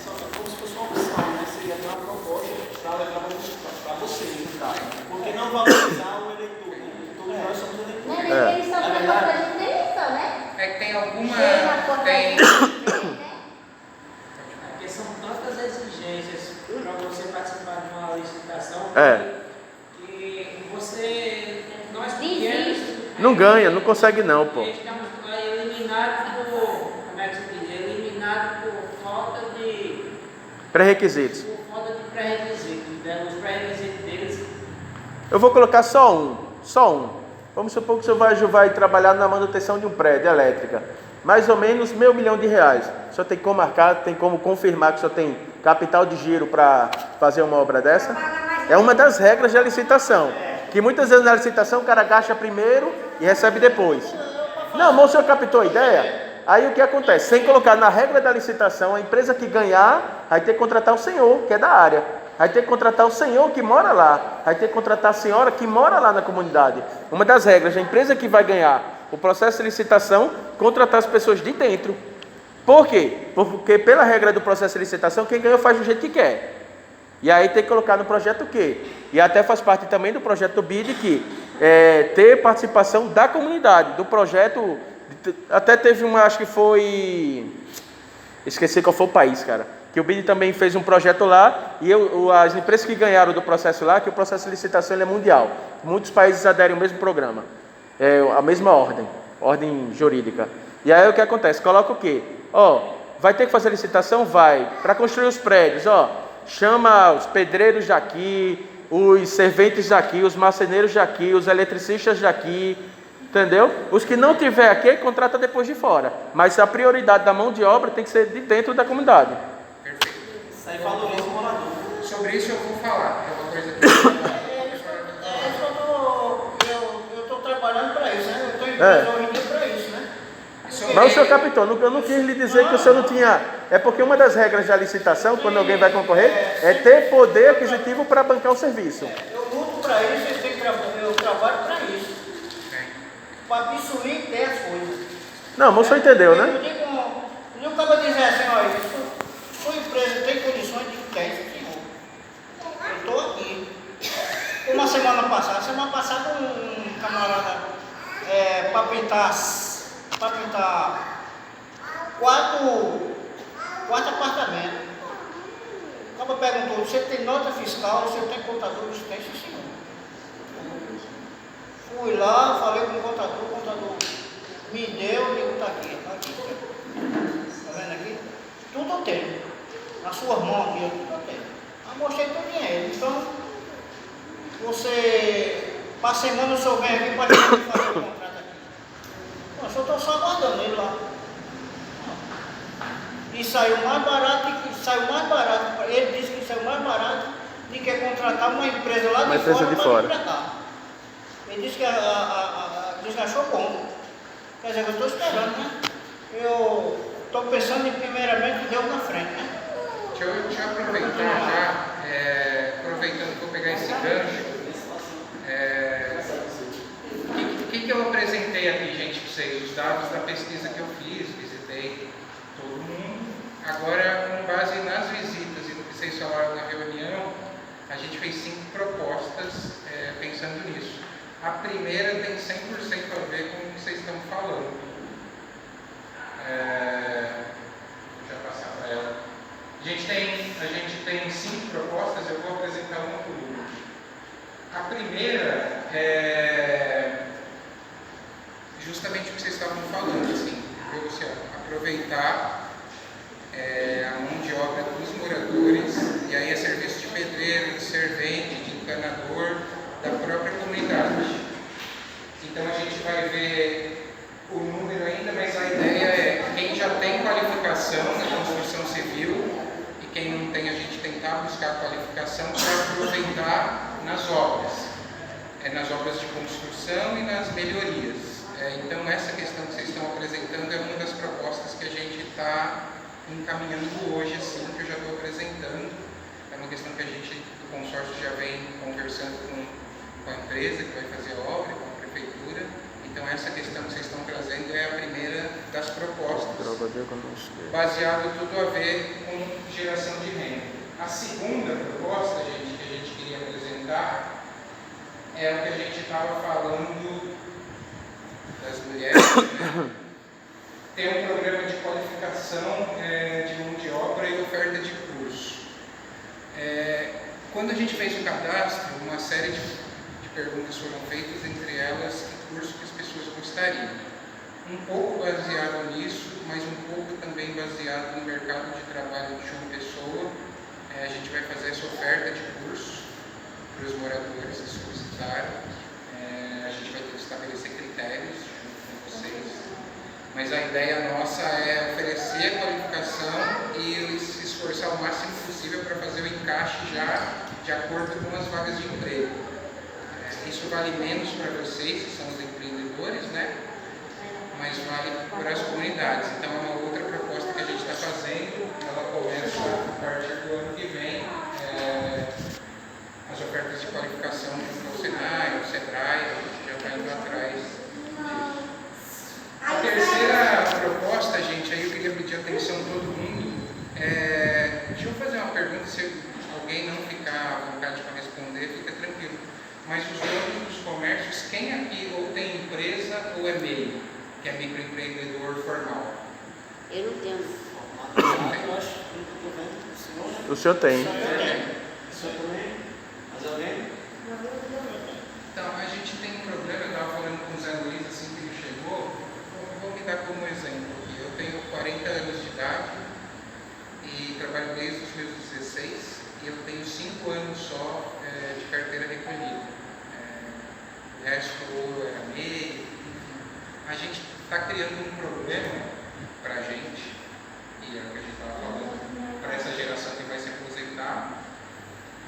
só como se fosse uma opção, né? Seria ter uma proposta para levar para você, no caso. Porque não valorizar o eleitor, né? Todos nós somos eleitores. Não é nem eleição, mas pra gente nem eleição, né? É que tem alguma. Tem. Porque são tantas exigências para você participar de uma licitação que você, nós pequenos, Não ganha, não consegue não, pô. estamos eliminados por, como é que se diz? Eliminados por falta de Pré-requisitos. pré-requisitos, né? Os pré-requisitos deles. Eu vou colocar só um. Vamos supor que o senhor vai trabalhar na manutenção de um prédio, elétrica. Mais ou menos R$500 mil. O senhor tem como marcar, tem como confirmar que o senhor tem capital de giro para fazer uma obra dessa? É uma das regras da licitação. Que muitas vezes na licitação o cara gasta primeiro e recebe depois. Não, mas o senhor captou a ideia? Aí o que acontece? Sem colocar na regra da licitação, a empresa que ganhar vai ter que contratar o senhor, que é da área. Vai ter que contratar o senhor que mora lá. Vai ter que contratar a senhora que mora lá na comunidade. Uma das regras, a empresa que vai ganhar o processo de licitação, contratar as pessoas de dentro. Por quê? Porque pela regra do processo de licitação, quem ganhou faz do jeito que quer. E aí tem que colocar no projeto o quê? E até faz parte também do projeto do BID que ter participação da comunidade, do projeto. Até teve uma, acho que foi... Esqueci qual foi o país, cara. Que o BID também fez um projeto lá e as empresas que ganharam do processo lá, que o processo de licitação ele é mundial. Muitos países aderem ao mesmo programa. A mesma ordem jurídica. E aí o que acontece? Coloca o quê? Vai ter que fazer licitação? Vai. Para construir os prédios, chama os pedreiros daqui, os serventes daqui, os marceneiros daqui, os eletricistas daqui, entendeu? Os que não tiver aqui, contrata depois de fora. Mas a prioridade da mão de obra tem que ser de dentro da comunidade. Perfeito. Isso aí valoriza o morador. Sobre isso eu vou falar, que é uma coisa que Eu estou trabalhando para isso, né? Eu estou empresa hoje em dia para isso, né? Mas o senhor captou, eu não quis lhe dizer que o senhor não tinha... É porque uma das regras da licitação, quando alguém vai concorrer, é ter poder aquisitivo para bancar o serviço. Eu luto para isso, eu trabalho para isso. Para absorver e ter as coisas. Não, mas o senhor entendeu, né? Eu digo, acaba de dizer assim, olha, sua empresa tem condições de ter isso, senhor. Eu estou aqui. Uma semana passada um camarada para pintar 4 apartamentos. O cara perguntou, você tem nota fiscal, você tem contador? Eu disse, tem, sim, senhor. Fui lá, falei com o contador me deu, digo, está aqui. Está vendo aqui? Tudo eu tenho. Nas suas mãos aqui, tudo eu tenho. Eu mostrei todo o dinheiro. Então, para a semana o senhor vem aqui para fazer o contrato aqui. Eu só estou só aguardando ele lá. E saiu mais barato, ele disse que saiu mais barato do que contratar uma empresa lá de fora. Ele disse que achou bom. Quer dizer, eu estou esperando, né? Eu estou pensando em primeiramente Deus na frente, né? Deixa eu aproveitar já, aproveitando que eu vou pegar esse gancho. O que eu apresentei aqui, gente, para vocês? Os dados da pesquisa que eu fiz, visitei todo mundo. Agora, com base nas visitas e no que vocês falaram na reunião, a gente fez 5 propostas pensando nisso. A primeira tem 100% a ver com o que vocês estão falando. Vou já passar para ela. A gente tem 5 propostas, eu vou apresentar uma por uma. A primeira é justamente o que vocês estavam falando, assim, você aproveitar a mão de obra dos moradores, e aí é serviço de pedreiro, de servente, de encanador, da própria comunidade. Então a gente vai ver o número ainda, mas a ideia é quem já tem qualificação na construção civil e quem não tem, a gente tentar buscar qualificação para aproveitar nas obras de construção e nas melhorias. Então essa questão que vocês estão apresentando é uma das propostas que a gente está encaminhando hoje, assim, que eu já estou apresentando. É uma questão que a gente do consórcio já vem conversando com a empresa que vai fazer a obra, com a prefeitura. Então essa questão que vocês estão trazendo é a primeira das propostas, baseado tudo a ver com geração de renda. A segunda proposta, gente, que a gente queria apresentar é o que a gente estava falando das mulheres, né? Tem um programa de qualificação de mão de obra e oferta de curso. Quando a gente fez o cadastro, uma série de perguntas foram feitas, entre elas que curso que as pessoas gostariam. Um pouco baseado nisso, mas um pouco também baseado no mercado de trabalho de João Pessoa. A gente vai fazer essa oferta de curso para os moradores que solicitarem. A gente vai ter que estabelecer critérios junto com vocês. Mas a ideia nossa é oferecer a qualificação e se esforçar o máximo possível para fazer o encaixe já de acordo com as vagas de emprego. Isso vale menos para vocês, que são os empreendedores, né? Mas vale para as comunidades. Então é uma outra proposta que a gente está fazendo. Ela começa a partir do ano que vem. As ofertas de qualificação junto ao Senai, ao Sebrae, a gente já está indo atrás disso. A terceira proposta, gente, aí eu queria pedir atenção de todo mundo. Deixa eu fazer uma pergunta, se alguém não ficar à vontade para responder, fica tranquilo. Mas os donos dos comércios, quem aqui ou tem empresa ou é MEI, que é microempreendedor formal? Eu não tenho. O senhor tem. Então, a gente tem um problema, eu estava falando com o Zé Luiz assim que ele chegou, eu vou me dar como exemplo aqui. Eu tenho 40 anos de idade e trabalho desde os meus 16 e eu tenho 5 anos só de carteira recolhida. O resto ou era MEI, enfim. A gente está criando um problema para a gente, e é o que a gente estava falando, para essa geração que vai se aposentar,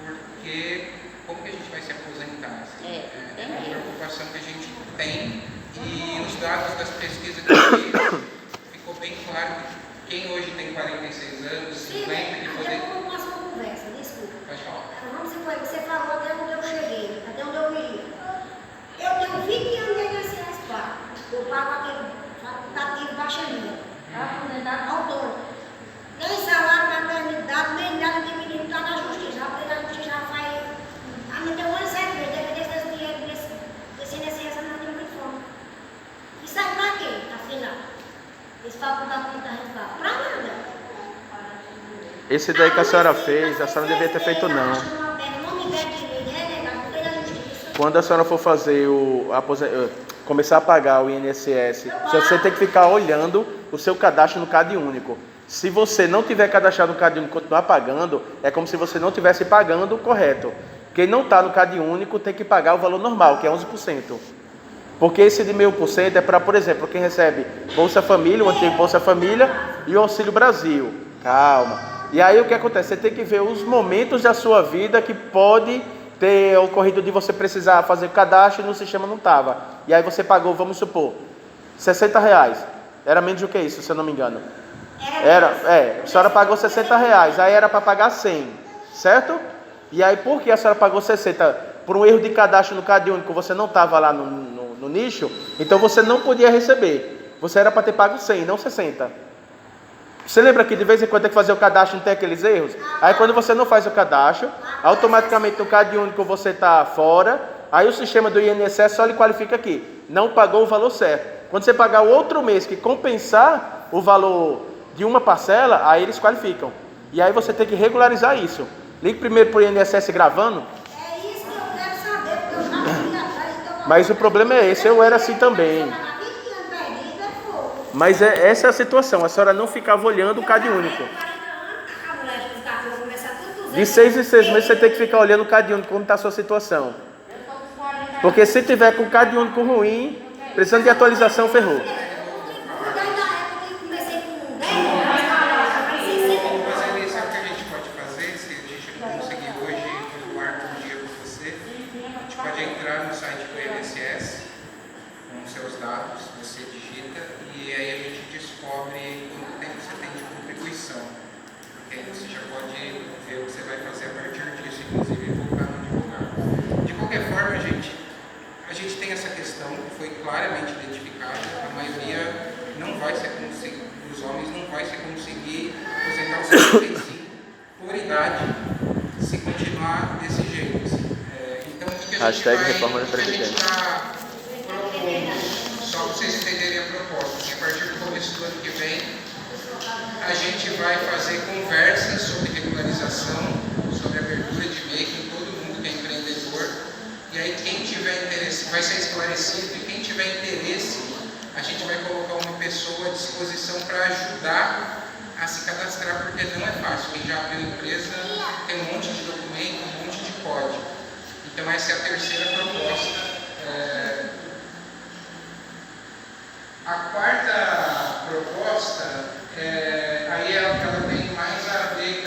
porque como que a gente vai se aposentar? Assim? É uma preocupação que a gente tem, e os dados das pesquisas que eu fiz, ficou bem claro que quem hoje tem 46 anos, 50, que poder... Eu vou passar uma conversa, desculpa. Pode falar. Vamos supor que você falou até onde eu cheguei, até onde eu ia. Eu tenho 20 anos de INSS pago. Eu pago aquele facultativo baixa linha, aposentado autônomo. Tem salário, maternidade, nem nada de menino está na justiça. A justiça já faz. A mim tem um ano e 7 meses, deve ter esse dinheiro desse INSS não tem muito fome. E sai pra quê, afinal? Esse facultativo está pago. Pra nada. Esse daí que a senhora fez, a senhora não devia ter feito não. Quando a senhora for fazer começar a pagar o INSS, você tem que ficar olhando o seu cadastro no Cade Único. Se você não tiver cadastrado no Cade Único e continuar pagando, é como se você não estivesse pagando correto. Quem não está no Cade Único tem que pagar o valor normal, que é 11%. Porque esse de 0,5% é para, por exemplo, quem recebe Bolsa Família, o antigo Bolsa Família e o Auxílio Brasil. Calma. E aí o que acontece? Você tem que ver os momentos da sua vida que pode ter ocorrido de você precisar fazer o cadastro e no sistema não estava. E aí você pagou, vamos supor, R$60. Era menos do que isso, se eu não me engano. A senhora pagou R$60, aí era para pagar 100, certo? E aí por que a senhora pagou 60? Por um erro de cadastro no Cade Único, você não estava lá no nicho, então você não podia receber. Você era para ter pago 100, não 60. Você lembra que de vez em quando tem que fazer o cadastro e não tem aqueles erros? Aí quando você não faz o cadastro, automaticamente no Cade Único você está fora, aí o sistema do INSS só lhe qualifica aqui, não pagou o valor certo. Quando você pagar o outro mês que compensar o valor de uma parcela, aí eles qualificam. E aí você tem que regularizar isso. Ligue primeiro para o INSS gravando. É isso que eu quero saber, porque eu já fui atrás. Mas o problema é esse, eu era assim também. Mas essa é a situação, a senhora não ficava olhando o Cade Único. De 6 em 6 meses você tem que ficar olhando o Cade Único, como está a sua situação. Porque se tiver com o Cade Único ruim, precisando de atualização, ferrou. Seus dados, você digita e aí a gente descobre quanto tempo você tem vai se conseguir aposentar os 65 por idade, se continuar desse jeito. Então, o que a Hashtag gente vai, reforma da o que a gente Previdência. está propondo, só para vocês entenderem a proposta, que a partir do começo do ano que vem, a gente vai fazer conversas sobre regularização, sobre abertura de MEI com todo mundo que é empreendedor. E aí quem tiver interesse vai ser esclarecido, e quem tiver interesse, a gente vai colocar uma pessoa à disposição para ajudar a se cadastrar, porque não é fácil. Quem já abriu empresa tem um monte de documento, um monte de código. Então essa é a terceira proposta. A quarta proposta, aí ela tem mais a ver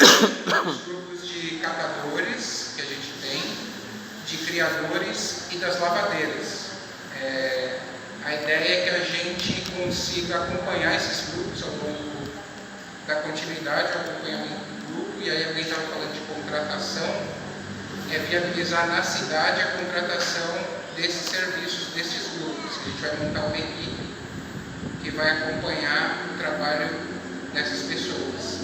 com os grupos de catadores que a gente tem, de criadores e das lavadeiras. A ideia é que a gente consiga acompanhar esses grupos ao longo da continuidade, o acompanhamento do grupo, e aí alguém estava falando de contratação, viabilizar na cidade a contratação desses serviços, desses grupos. A gente vai montar uma equipe que vai acompanhar o trabalho dessas pessoas.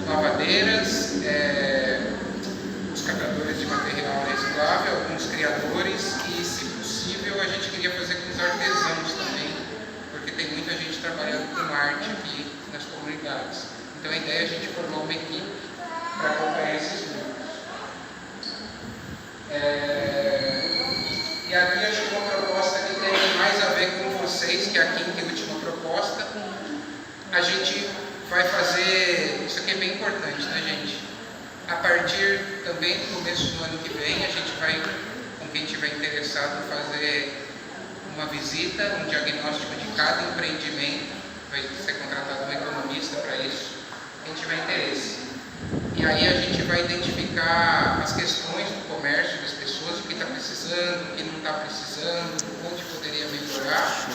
Lavadeiras, os catadores de material reciclável, alguns criadores e, se possível, a gente queria fazer com os artesãos também, porque tem muita gente trabalhando com arte aqui nas comunidades. Então a ideia é a gente formar uma equipe para acompanhar esses grupos. E aqui acho que uma proposta que tem mais a ver com vocês, que é a quinta e última proposta. A gente vai fazer, isso aqui é bem importante, né, gente? A partir também do começo do ano que vem, a gente vai, com quem estiver interessado, fazer uma visita, um diagnóstico de cada empreendimento. Vai ser contratado um economista para isso, quem tiver interesse. E aí a gente vai identificar as questões do comércio das pessoas, o que está precisando, o que não está precisando, onde poderia melhorar.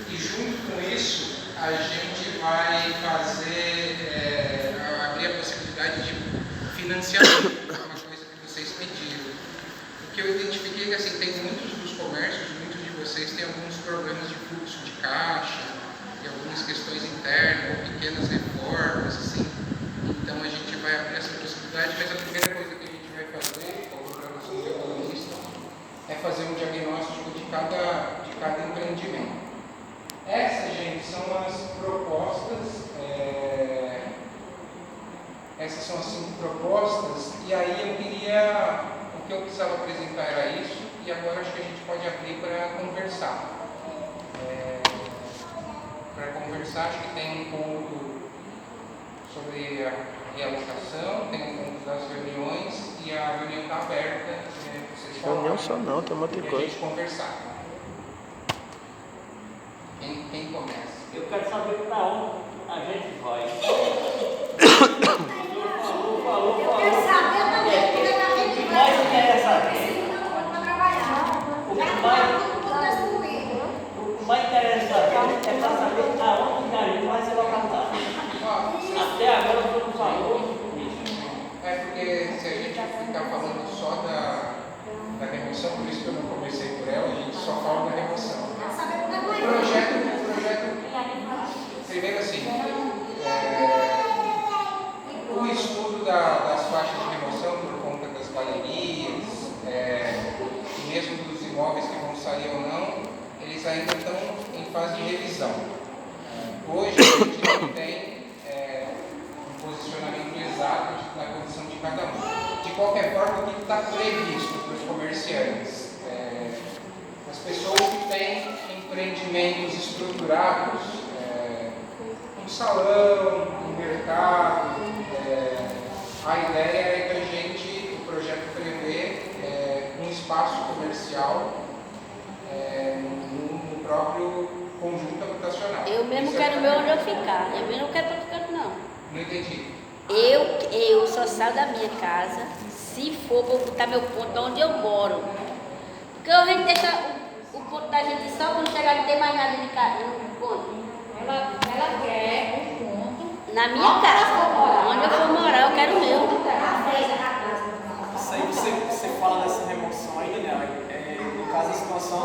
E junto com isso, a gente vai fazer, abrir a possibilidade de financiamento, uma coisa que vocês pediram. O que eu identifiquei é que assim, tem muitos dos comércios, muitos de vocês têm alguns problemas de fluxo de caixa, e algumas questões internas, ou pequenas reformas, assim. Então a gente vai abrir essa possibilidade, mas a primeira coisa que a gente vai fazer, como professor de economista, é fazer um diagnóstico de cada empreendimento. Essas, gente, são as propostas, essas são as 5 propostas, e aí eu queria, o que eu precisava apresentar era isso, e agora acho que a gente pode abrir para conversar. Acho que tem um ponto sobre a realocação, tem um ponto das reuniões, e a reunião está aberta. Reunião só não, tem um monte de e a coisa. gente conversar. Quem começa? Eu quero saber para onde a gente vai. Eu quero saber também porque a gente O que mais interessa aqui? O O mais interessante é para saber aonde a gente vai se localizar. Até agora todo mundo falou isso. Porque se a gente ficar falando só da remoção, por isso que eu não comecei por ela, a gente só fala da remoção. O projeto, primeiro assim, o estudo das faixas de remoção por conta das galerias, e mesmo dos imóveis que vão sair ou não, eles ainda estão em fase de revisão. Hoje a gente não tem um posicionamento exato na condição de cada um. De qualquer forma, o que está previsto para os comerciantes? As pessoas que têm empreendimentos estruturados, um salão, um mercado, a ideia é que a gente, o projeto prevê um espaço comercial no próprio conjunto habitacional. Eu mesmo quero ver onde eu ficar. Eu mesmo não quero para outro canto, não. Não entendi. Eu só saio da minha casa se for para botar meu ponto onde eu moro. Porque a gente deixa o ponto da gente só quando chegar não tem mais nada de casa. Ela quer um ponto. Na minha casa. Onde eu for morar, eu quero o meu. Isso aí você fala dessa remoção aí, Daniela, no caso a situação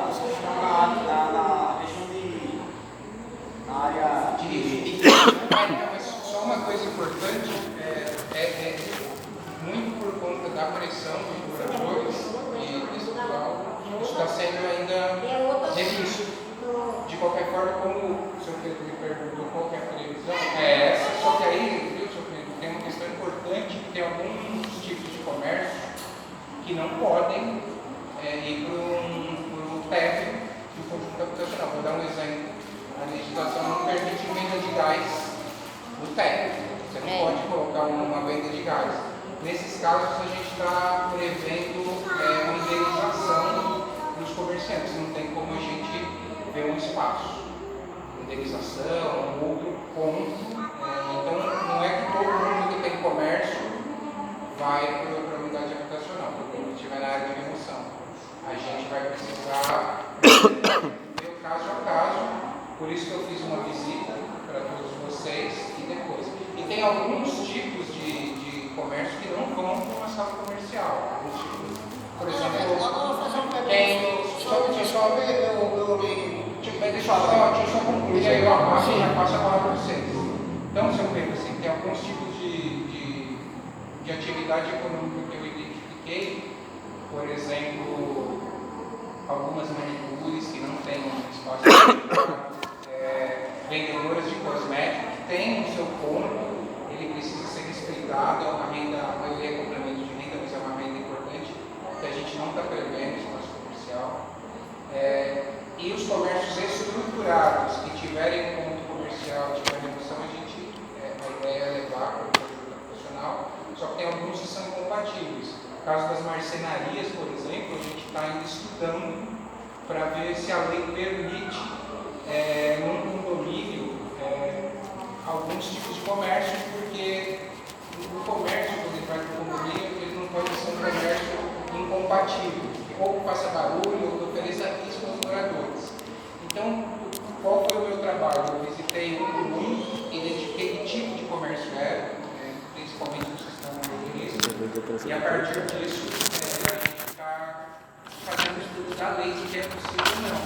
dos que estão na região na área de Mas só uma coisa importante, muito por conta da pressão dos moradores e estadual, isso está sendo ainda revisto. De qualquer forma, como o senhor Pedro me perguntou qual que é a previsão, é essa, só que aí, viu, senhor Pedro, tem uma questão importante, que tem alguns tipos de comércio que não podem ir para o térreo do conjunto habitacional. Vou dar um exemplo. A legislação não permite venda de gás no térreo. Você não pode colocar uma venda de gás. Nesses casos, a gente está prevendo uma indenização dos comerciantes. Não tem como a gente ver um espaço. Indenização, outro ponto. Então, não é que todo mundo que tem comércio vai para a unidade habitacional. Quando estiver na área de remoção, a gente vai precisar ver o caso a caso. Por isso que eu fiz uma visita para todos vocês e depois. E tem alguns tipos de comércio que não vão para uma sala comercial. Alguns tipos, por exemplo, tem. Deixa eu só concluir, aí eu passo a palavra para vocês. Então, seu Pedro, assim, tem alguns tipos de atividade econômica que eu identifiquei, por exemplo, algumas manicures que não têm um espaço, vendedoras de cosméticos que têm o seu ponto, ele precisa ser respeitado, é uma renda, a maioria é complemento de renda, mas é uma renda importante, que a gente não está prevendo no espaço comercial. E os comércios estruturados que tiverem ponto comercial, tiverem redução, a ideia é levar para o conjunto habitacional, só que tem alguns que são incompatíveis. No caso das marcenarias, por exemplo, a gente está ainda estudando para ver se a lei permite, num condomínio, alguns tipos de comércio, porque o comércio, quando ele vai para o condomínio, ele não pode ser um comércio incompatível, ou que faça barulho, ou que ofereça risco aos moradores. Então, qual foi o meu trabalho? Eu visitei um por um, identifiquei que tipo de comércio era, principalmente no sistema motorista, e a partir disso, a gente está fazendo estudos da lei, se é possível ou não.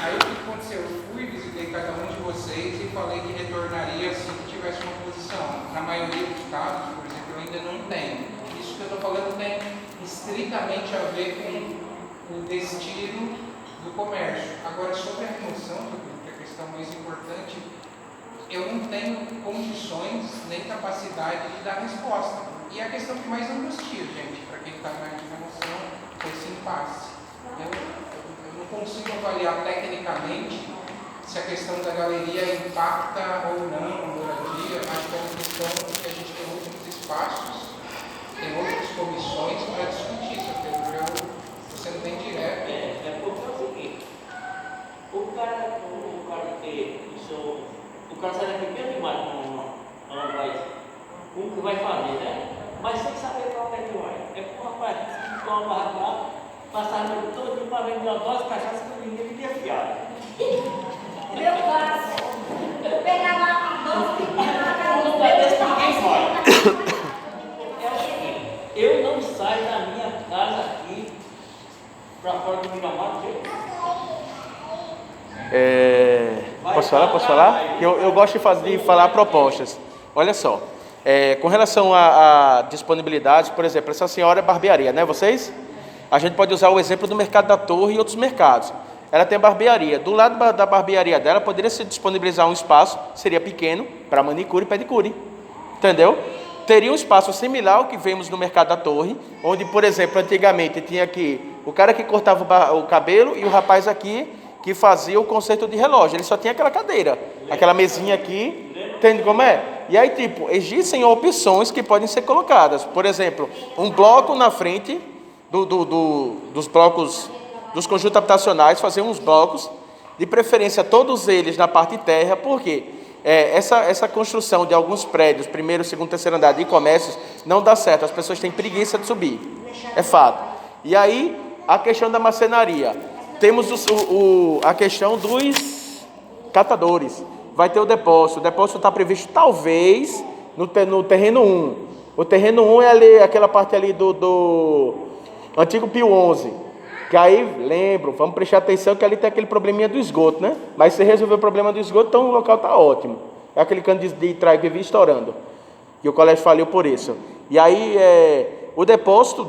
Aí o que aconteceu? Eu fui, visitei cada um de vocês e falei que retornaria assim que tivesse uma posição. Na maioria dos casos, por exemplo, eu ainda não tenho. Isso que eu estou falando tem estritamente a ver com o destino do comércio. Agora, sobre a remoção, que é a questão mais importante, eu não tenho condições nem capacidade de dar resposta. E a questão que mais angustia, gente, para quem está na área de remoção, é esse impasse. Eu não consigo avaliar tecnicamente se a questão da galeria impacta ou não a moradia. Acho que é uma questão que a gente tem outros espaços, tem outras comissões para discutir isso. Você não tem direto. Porque é o seguinte, o cara sai daqui bem demais como que vai fazer, né? Mas sem saber qual é que vai. É porque o rapaz que toma uma barraca lá, passar a noite toda para vender uma dose de cachaça que ninguém me fiado. Meu caso, eu pegava uma dose de Não vai desse ninguém vai. É o seguinte, eu não saio da minha casa aqui para fora do Miramar do jeito. Posso falar? Eu gosto de falar propostas. Olha só, com relação a disponibilidades, por exemplo, essa senhora é barbearia, né, vocês? A gente pode usar o exemplo do mercado da Torre e outros mercados. Ela tem barbearia. Do lado da barbearia dela, poderia se disponibilizar um espaço, seria pequeno, para manicure e pedicure. Entendeu? Teria um espaço similar ao que vemos no mercado da Torre, onde, por exemplo, antigamente tinha aqui o cara que cortava o cabelo e o rapaz aqui que fazia o conserto de relógio. Ele só tinha aquela cadeira, aquela mesinha aqui, entende como é? E aí, tipo, existem opções que podem ser colocadas. Por exemplo, um bloco na frente dos blocos, dos conjuntos habitacionais, fazer uns blocos, de preferência todos eles na parte terra, porque essa construção de alguns prédios, primeiro, segundo, terceiro andar de comércios, não dá certo, as pessoas têm preguiça de subir, é fato. E aí, a questão da marcenaria, temos a questão dos catadores, vai ter o depósito está previsto talvez no terreno 1, o terreno 1 é ali, aquela parte ali do antigo Pio 11, que aí, lembro, vamos prestar atenção que ali tem aquele probleminha do esgoto, né? Mas se resolver o problema do esgoto, então o local está ótimo. É aquele cano de trás que vivia estourando. E o colégio faliu por isso. E aí o depósito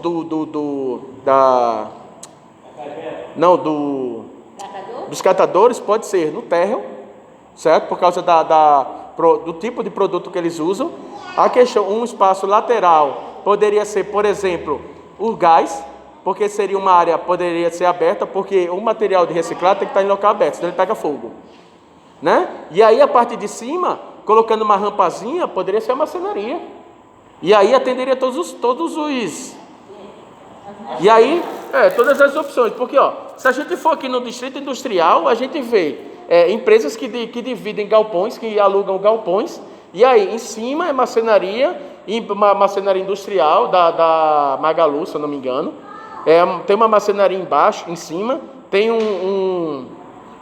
dos catadores pode ser no térreo, certo? Por causa do tipo de produto que eles usam. A questão, um espaço lateral poderia ser, por exemplo, o gás, porque seria uma área, poderia ser aberta, porque o material de reciclado tem que estar em local aberto, senão ele pega fogo, né? E aí a parte de cima, colocando uma rampazinha, poderia ser a marcenaria. E aí atenderia todos os... E aí, todas as opções, porque se a gente for aqui no distrito industrial, a gente vê empresas que dividem galpões, que alugam galpões, e aí em cima é marcenaria, uma marcenaria industrial da Magalu, se eu não me engano, tem uma marcenaria embaixo, em cima, tem um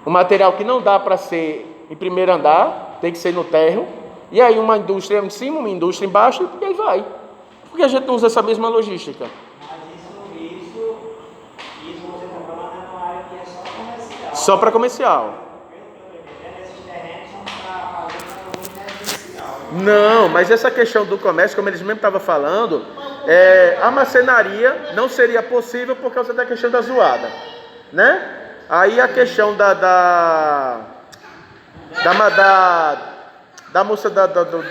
material que não dá para ser em primeiro andar, tem que ser no térreo, e aí uma indústria em cima, uma indústria embaixo, e aí vai. Porque a gente não usa essa mesma logística. Só para comercial. Não, mas essa questão do comércio, como eles mesmo estavam falando, a marcenaria não seria possível por causa da questão da zoada, né? Aí a questão da moça do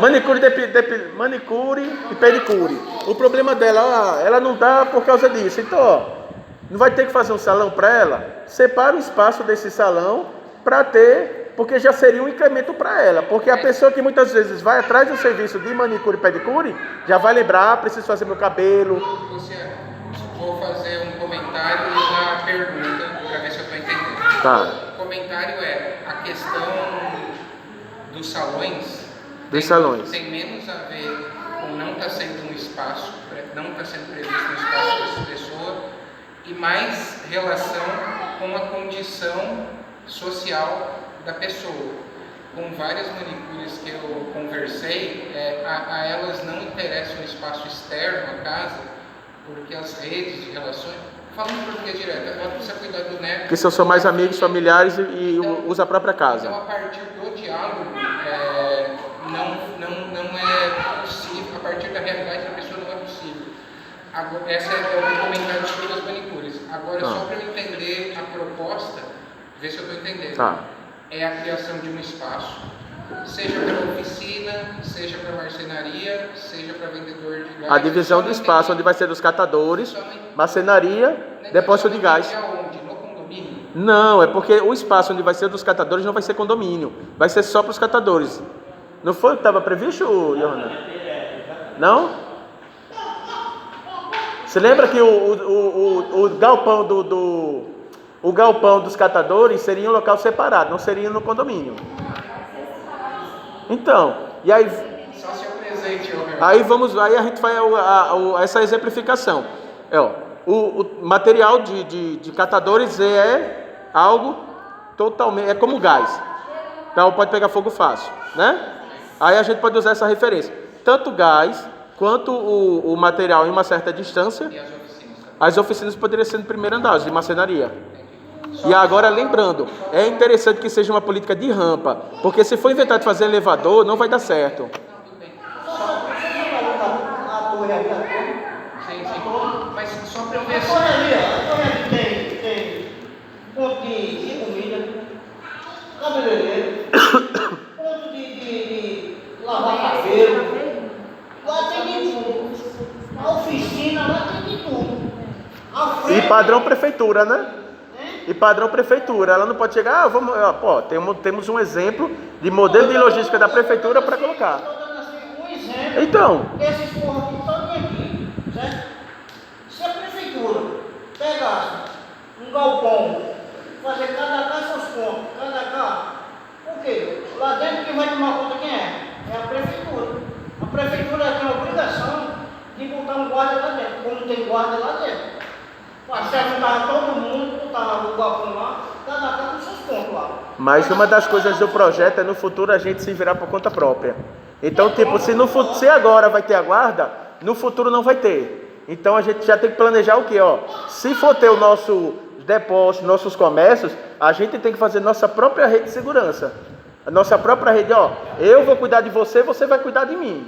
manicure e pedicure. O problema dela, ela não dá por causa disso. Então, não vai ter que fazer um salão para ela? Separa o espaço desse salão para ter, porque já seria um incremento para ela. Porque a pessoa que muitas vezes vai atrás do serviço de manicure e pedicure, já vai lembrar, preciso fazer meu cabelo. Vou fazer um comentário e uma pergunta para ver se eu estou entendendo. Tá. O comentário é a questão dos salões. Tem menos a ver com não estar sendo um espaço, não está sendo previsto um espaço dessa pessoa, e mais relação com a condição social da pessoa. Com várias manicures que eu conversei, a elas não interessa um espaço externo à casa, porque as redes de relações, falando em português direto, ela precisa cuidar do neto. Porque são mais amigos, familiares e usa a própria casa. Então, a partir do diálogo, não é possível, a partir da realidade da pessoa não é possível. Agora, essa é o comentário sobre as manicures. Agora, só para eu entender a proposta, ver se eu estou entendendo. Tá. É a criação de um espaço, seja para oficina, seja para marcenaria, seja para vendedor de gás. A divisão do espaço, onde vai ser dos catadores, marcenaria, depósito de gás. Aonde? No condomínio? Não, é porque o espaço onde vai ser dos catadores não vai ser condomínio, vai ser só para os catadores. Não foi o que estava previsto, Johanna? Não? Você lembra que o galpão o galpão dos catadores seria um local separado, não seria no condomínio. Então, e aí... Só seu presente, aí a gente faz essa exemplificação. O material de catadores é algo totalmente... É como gás. Então pode pegar fogo fácil, né? Aí a gente pode usar essa referência. Tanto gás quanto o material em uma certa distância. E as oficinas? As oficinas poderiam ser no primeiro andar, de marcenaria. E agora, lembrando, é interessante que seja uma política de rampa, porque se for inventar de fazer elevador, não vai dar certo. Sim. Mas só para eu ver assim. Olha ali, tem ponto de comida, cabeleireiro, ponto de lavar cabelo, lá tem de tudo. A oficina lá tem de tudo. E padrão prefeitura, né? E padrão prefeitura, ela não pode chegar, temos um exemplo de modelo de logística da prefeitura para colocar. Um exemplo Então, desses porra que estão aqui, certo? Se a prefeitura pegasse um galpão, fazer cada casa seus pontos, cada casa, por quê? Lá dentro quem vai tomar conta quem é? É a prefeitura. A prefeitura tem a obrigação de botar um guarda lá dentro, como tem guarda lá dentro. Juntar todo mundo, botar no galpão lá, cada casa com seus pontos lá. mas uma das coisas do projeto é no futuro a gente se virar por conta própria. Então, tipo, se agora vai ter a guarda, no futuro não vai ter. Então a gente já tem que planejar o quê? Se for ter o nosso depósito, nossos comércios, a gente tem que fazer nossa própria rede de segurança. A nossa própria rede, ó, eu vou cuidar de você, você vai cuidar de mim.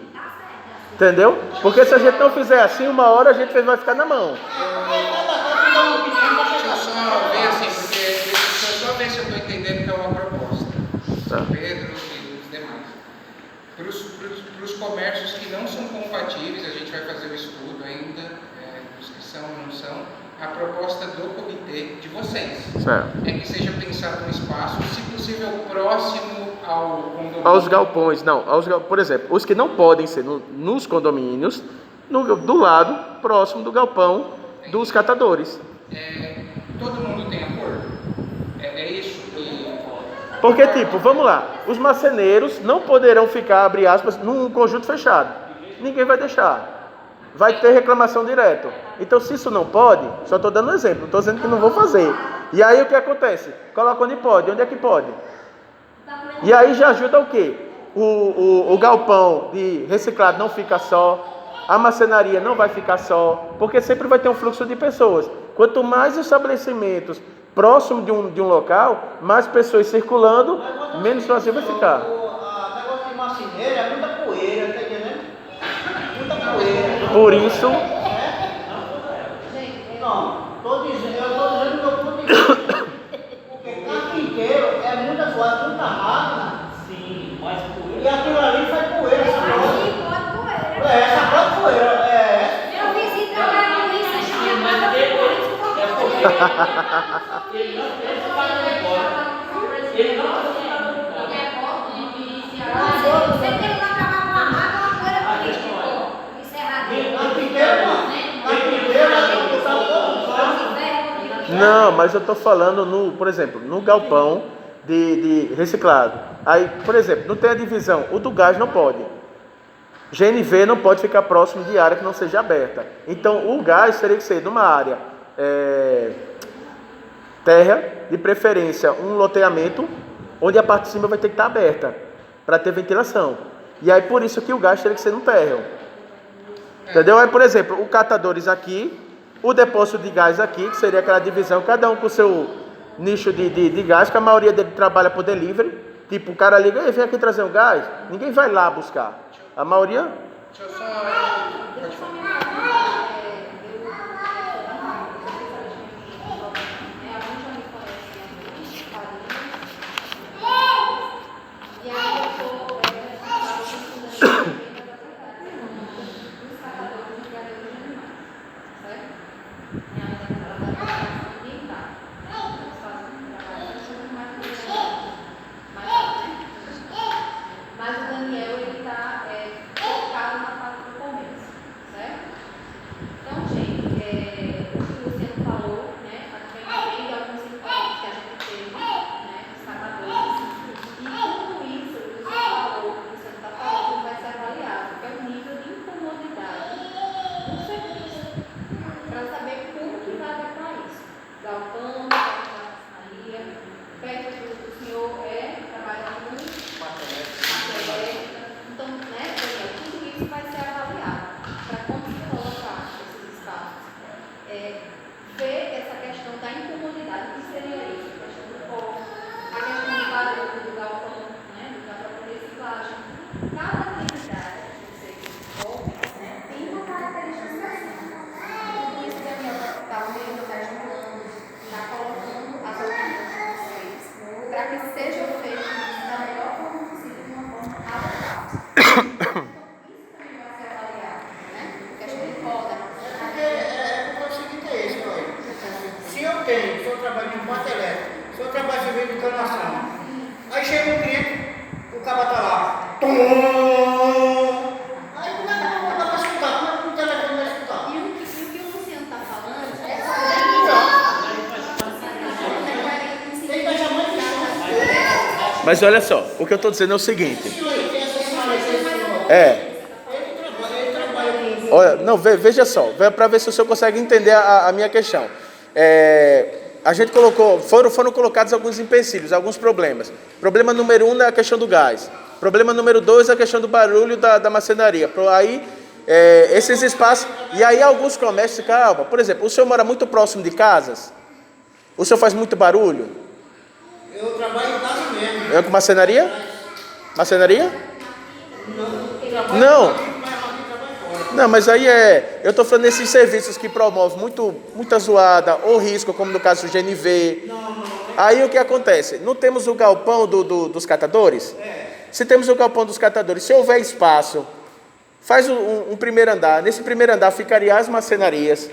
Entendeu? Porque se a gente não fizer assim, uma hora a gente vai ficar na mão. Deixa eu só ver assim, porque deixa eu só ver se eu estou entendendo que é uma proposta. Tá. Pedro e os demais. Para os comércios que não são compatíveis, a gente vai fazer o estudo ainda, os que são ou não são. A proposta do comitê de vocês é que seja pensado um espaço, se possível, próximo ao condomínio. Aos galpões, não. Por exemplo, os que não podem ser nos condomínios, do lado, próximo do galpão dos catadores. Todo mundo tem acordo? É isso que... Porque, tipo, vamos lá, os marceneiros não poderão ficar, abre aspas, num conjunto fechado. Ninguém vai deixar. Vai ter reclamação direto. Então, se isso não pode, só estou dando um exemplo, não estou dizendo que não vou fazer. E aí o que acontece? Coloca onde pode. Onde é que pode? E aí já ajuda o quê? O galpão de reciclado não fica só, a marcenaria não vai ficar só, porque sempre vai ter um fluxo de pessoas. Quanto mais estabelecimentos próximo de um local, mais pessoas circulando, menos vazio vai ficar. O negócio de marceneiro é muita poeira, tá entendendo? Muita poeira. Por isso... Não, eu estou dizendo que eu estou dizendo. Porque carpinteiro é muita coisa, muita máquina. Sim, mais poeira. E aquilo ali faz poeira. Aqui pode poeira. Essa pode poeira. Meu vizinho trabalha com isso, a gente já passa por isso. Ele não vai embora. Ele não vai embora. Você tem que acabar com a água, uma poeira política. Isso é errado. Não, mas eu estou falando, por exemplo, no galpão de reciclado. Aí, por exemplo, não tem a divisão. O do gás não pode. GNV não pode ficar próximo de área que não seja aberta. Então, o gás teria que ser numa área terra, de preferência um loteamento, onde a parte de cima vai ter que estar aberta, para ter ventilação. E aí, por isso que o gás teria que ser no térreo. Entendeu? Aí, por exemplo, o catadores aqui, o depósito de gás aqui, que seria aquela divisão, cada um com o seu nicho de gás, que a maioria dele trabalha por delivery. Tipo, o cara liga, ei, vem aqui trazer um gás. Ninguém vai lá buscar. A maioria... Deixa eu só... Mas o Daniel, ele está focado na parte do comércio, certo? Então, gente, o que o Luciano falou, né, vem de alguns encontros que a gente teve, né, os catadores, e tudo isso que o Luciano falou, que o Luciano está falando, vai ser avaliado, que é o nível de incomodidade do serviço, para saber como que vai adaptar isso. Galpão, marcenaria, perto do senhor trabalha com então, né, Daniel, tudo isso vai ser avaliado para como se colocar esses espaços. Ver essa questão da incomodidade, que seria isso, a questão do foco, a questão do barulho, do galpão, né, da própria reciclagem. Cada atividade que você envolve, né, tem uma característica específica. Tudo isso que a minha está vendo, está estudando, está colocando as opiniões de vocês, para que seja feito da melhor forma possível, de uma forma adequada. Isso também vai ser avaliado, né? Questão de roda. Porque o seguinte é esse, olha. Se eu trabalho em parte elétrica, se eu trabalho em meio de encanação, aí chega um cliente, o cara está lá. Tum! Aí como é que eu vou escutar? Como é que o telefone vai escutar? E o que o Luciano está falando é Tem que deixar mais distante. Mas olha só, o que eu estou dizendo é o seguinte. Olha, não, veja só, para ver se o senhor consegue entender a minha questão. A gente colocou, foram colocados alguns empecilhos, alguns problemas. Problema número 1 é a questão do gás. Problema número 2 é a questão do barulho da marcenaria. Aí, esses espaços, e aí alguns comércios, calma, por exemplo, o senhor mora muito próximo de casas? O senhor faz muito barulho? Eu trabalho em casa mesmo. É com marcenaria? Marcenaria? Não, mas aí eu estou falando desses serviços que promovem muita zoada ou risco, como no caso do GNV. Aí o que acontece? Não temos o galpão dos catadores? Se temos o galpão dos catadores, se houver espaço, faz um primeiro andar. Nesse primeiro andar ficariam as marcenarias,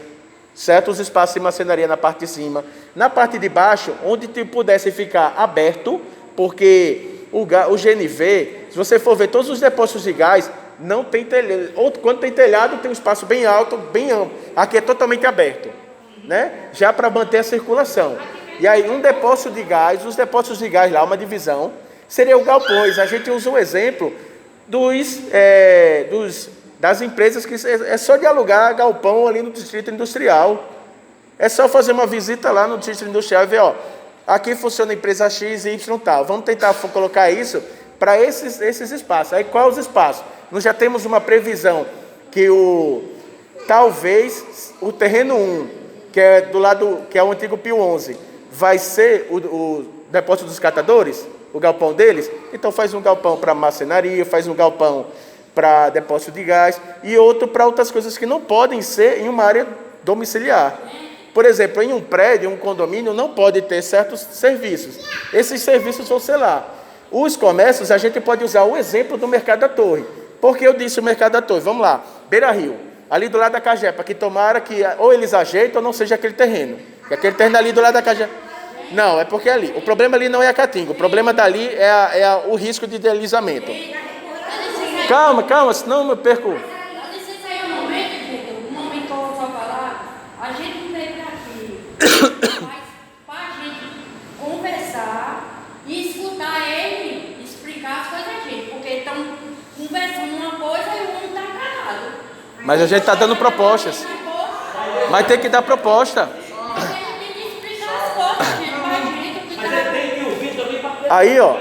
certo? Os espaços de marcenaria na parte de cima. Na parte de baixo, onde pudesse ficar aberto, porque o GNV, se você for ver todos os depósitos de gás, não tem telhado. Ou quando tem telhado, tem um espaço bem alto, bem amplo. Aqui é totalmente aberto, né? Já para manter a circulação. E aí, um depósito de gás, os depósitos de gás lá, uma divisão, seriam galpões. A gente usa o exemplo das empresas que é só de alugar galpão ali no distrito industrial. É só fazer uma visita lá no distrito industrial e ver, ó, aqui funciona a empresa X, Y, tal. Vamos tentar colocar isso para esses espaços. Aí, quais os espaços? Nós já temos uma previsão que talvez o terreno 1, que é do lado, que é o antigo Pio 11, vai ser o depósito dos catadores, o galpão deles. Então faz um galpão para marcenaria, faz um galpão para depósito de gás e outro para outras coisas que não podem ser em uma área domiciliar. Por exemplo, em um prédio, um condomínio, não pode ter certos serviços. Esses serviços vão ser lá. Os comércios, a gente pode usar o exemplo do Mercado da Torre. Porque eu disse o Mercado da Torre, vamos lá, Beira Rio, ali do lado da Cagepa, que tomara que ou eles ajeitem ou não seja aquele terreno. Porque aquele terreno ali do lado da Cagepa. Não, é porque ali. O problema ali não é a Caatinga, o problema dali é o risco de deslizamento. Calma, senão eu perco. Licença aí um momento que eu vou falar. A gente não veio para aqui, mas para a gente conversar e escutar ele explicar as coisas a gente, porque estão conversando uma coisa e o outro está calado. Mas a gente está dando propostas. Mas tem que dar proposta. Aí, ó,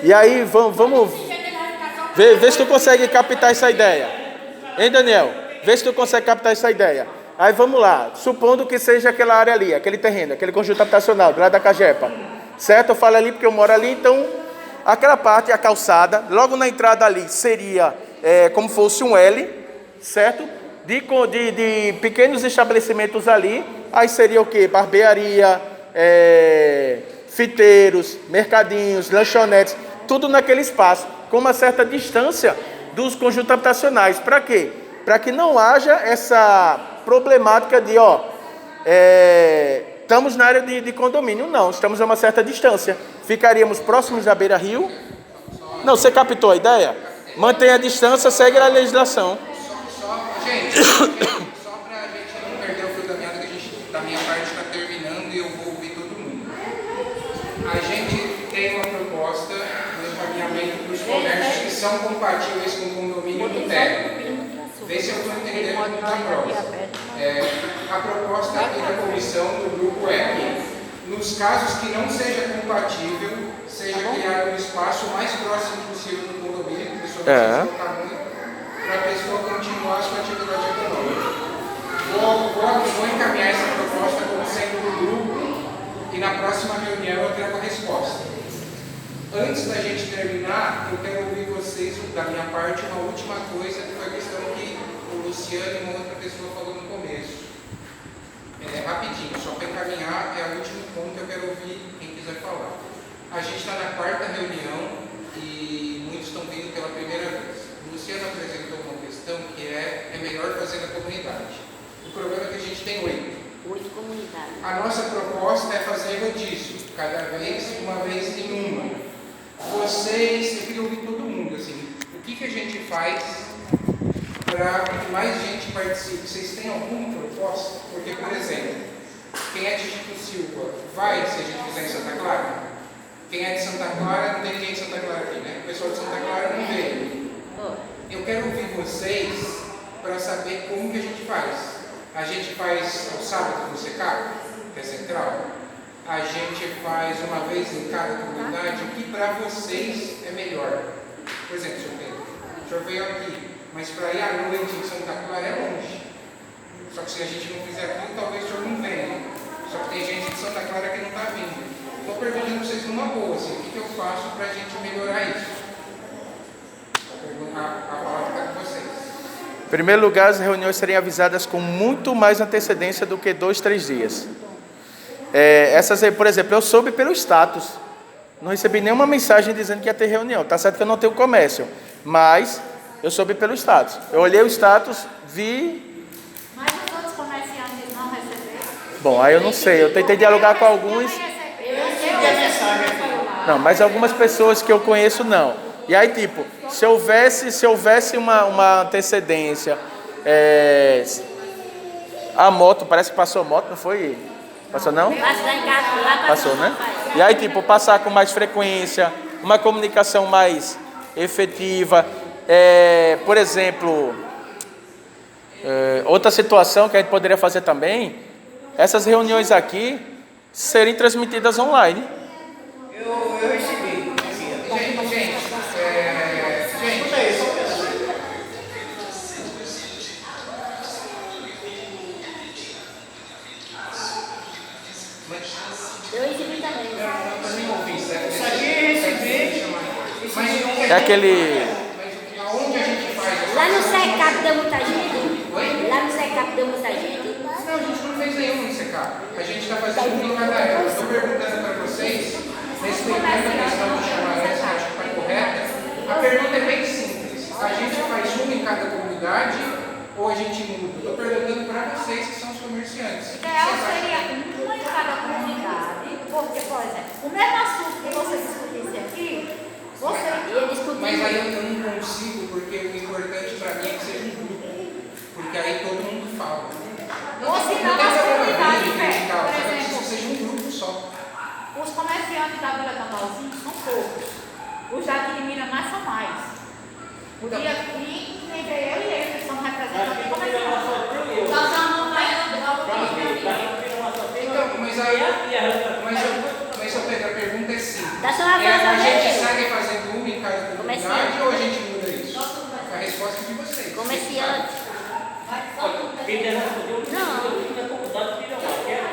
e aí, vamos ver se tu consegue captar essa ideia. Hein, Daniel? Vê se tu consegue captar essa ideia. Aí, vamos lá. Supondo que seja aquela área ali, aquele terreno, aquele conjunto habitacional, do lado da Cagepa. Certo? Eu falo ali porque eu moro ali, então, aquela parte, a calçada, logo na entrada ali, seria como fosse um L, certo? De pequenos estabelecimentos ali, aí seria o quê? Barbearia, fiteiros, mercadinhos, lanchonetes, tudo naquele espaço, com uma certa distância dos conjuntos habitacionais. Para quê? Para que não haja essa problemática de, estamos na área de condomínio. Não, estamos a uma certa distância. Ficaríamos próximos da Beira Rio. Não, você captou a ideia? Mantém a distância, segue a legislação. Gente, só para a gente não perder o fio da meada, que da minha parte está terminando e eu vou ouvir todo mundo. A gente tem uma proposta de encaminhamento para os comércios que são compatíveis com o condomínio do térreo. Vê se eu estou entendendo o que está próximo. A proposta aqui da comissão do grupo é que, nos casos que não seja compatível, seja criado um espaço mais próximo possível do condomínio, que a pessoa não precisa colocar muito, para a pessoa continuar a sua atividade econômica. Vou encaminhar essa proposta como sendo do grupo e na próxima reunião eu trago a resposta. Antes da gente terminar, eu quero ouvir vocês, da minha parte, uma última coisa, que foi a questão que o Luciano e uma outra pessoa falou no começo. Rapidinho, só para encaminhar, é o último ponto que eu quero ouvir quem quiser falar. A gente está na quarta reunião e muitos estão vindo pela primeira vez. O Luciano apresentou uma questão que é melhor fazer na comunidade. O problema é que a gente tem 8 comunidades. A nossa proposta é fazer rodízio, cada vez, uma vez em uma. Vocês, eu queria ouvir todo mundo, assim, o que a gente faz para que mais gente participe? Vocês têm alguma proposta? Porque, por exemplo, quem é de Chico Silva vai, se a gente fizer em Santa Clara? Quem é de Santa Clara, não tem ninguém de Santa Clara aqui, né? O pessoal de Santa Clara não veio. Eu quero ouvir vocês para saber como que a gente faz. A gente faz ao sábado no SECAP, que é central. A gente faz uma vez em cada comunidade, o que para vocês é melhor. Por exemplo, o senhor veio aqui, mas para ir à noite em Santa Clara é longe. Só que se a gente não fizer aquilo, talvez o senhor não venha. Só que tem gente de Santa Clara que não está vindo. Estou perguntando para vocês numa boa, assim, o que eu faço para a gente melhorar isso? A palavra está com vocês. Em primeiro lugar, as reuniões seriam avisadas com muito mais antecedência do que 2, 3 dias. Essas aí, por exemplo, eu soube pelo status. Não recebi nenhuma mensagem dizendo que ia ter reunião. Tá certo que eu não tenho comércio, mas eu soube pelo status. Eu olhei o status, vi. Mas os outros comerciantes não receberam? Bom, aí eu não sei. Eu tentei dialogar com alguns. Não, mas algumas pessoas que eu conheço não. E aí, tipo, se houvesse uma antecedência, a moto, parece que passou moto, não foi? Passou não? Passou, né? E aí, tipo, passar com mais frequência, uma comunicação mais efetiva. Por exemplo, outra situação que a gente poderia fazer também, essas reuniões aqui serem transmitidas online. Eu recebi. Eu recebi também. Isso aqui eu recebi. É aquele... Aonde a gente faz? Lá no SECAP deu muita gente. Lá no SECAP deu muita gente. Não, a gente não fez nenhum no secar. A gente está fazendo um em cada época. Estou perguntando para vocês, respeitando a questão de chamar antes, que acho que está correta. A pergunta é bem simples. A gente faz um em cada comunidade ou a gente muda? Estou perguntando para vocês que são os comerciantes. O ideal seria uma em cada comunidade, porque, por exemplo, o mesmo assunto que você discutisse aqui, você ia discutir. Mas aí eu não consigo, porque o importante para mim é que seja um grupo. Porque aí todo mundo fala. Ou se não, as comunidades, por Que exemplo, seja um grupo só. os comerciantes da Vila Tambalzinho são poucos. Os daqui de Miramar são mais. O dia 20, entre eu e eles, que são representantes do comerciante. Nós vamos Então, mas Pedro, a pergunta é simples. Dá só uma A gente vez. segue fazendo uma em cada comunidade ou a gente muda isso? A resposta é de vocês. Comerciante. Quem der respondeu, não.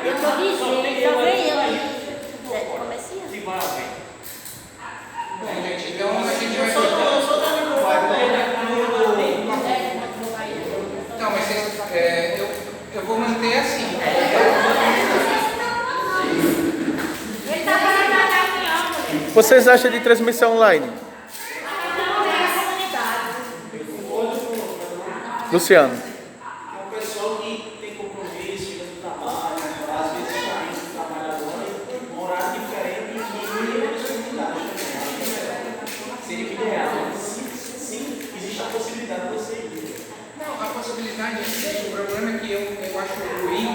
Eu estou dizendo, talvez eu. Comerciante. Se vai bem. Bom, gente, então a gente vai... Eu sou da Então, mas eu vou manter assim. Ele está fazendo a reunião. Vocês acham de transmissão online? Luciano. O pessoal que tem compromisso no trabalho, às vezes sai trabalhador, um horário diferente e menos comunidade. Seria o ideal. Sim, existe a possibilidade de você ir. Não, a possibilidade existe. O problema é que eu acho ruim,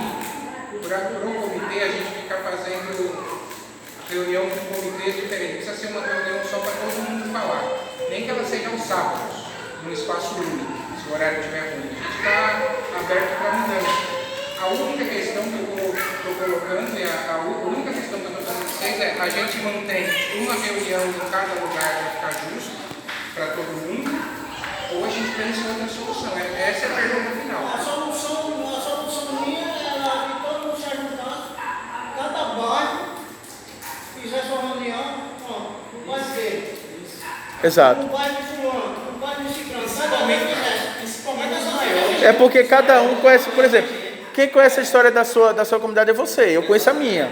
por um comitê, a gente ficar fazendo reunião com comitês diferentes. Precisa ser uma reunião só para todo mundo falar. Nem que ela seja aos sábados, num espaço único, se o horário estiver ruim. A gente está aberto para mudança. A única questão que eu estou colocando, a única questão que eu estou falando para vocês é a gente mantém uma reunião em cada lugar para ficar justo para todo mundo, ou a gente pensa em outra solução. Essa é a pergunta final. A solução minha era que todo mundo se juntar, cada bairro fizesse uma reunião, não vai ter. Exato. No bairro de fulano, no bairro de ciclano, cada um fizesse. Principalmente as maiores. É porque cada um conhece, por exemplo, quem conhece a história da sua comunidade é você, eu conheço a minha.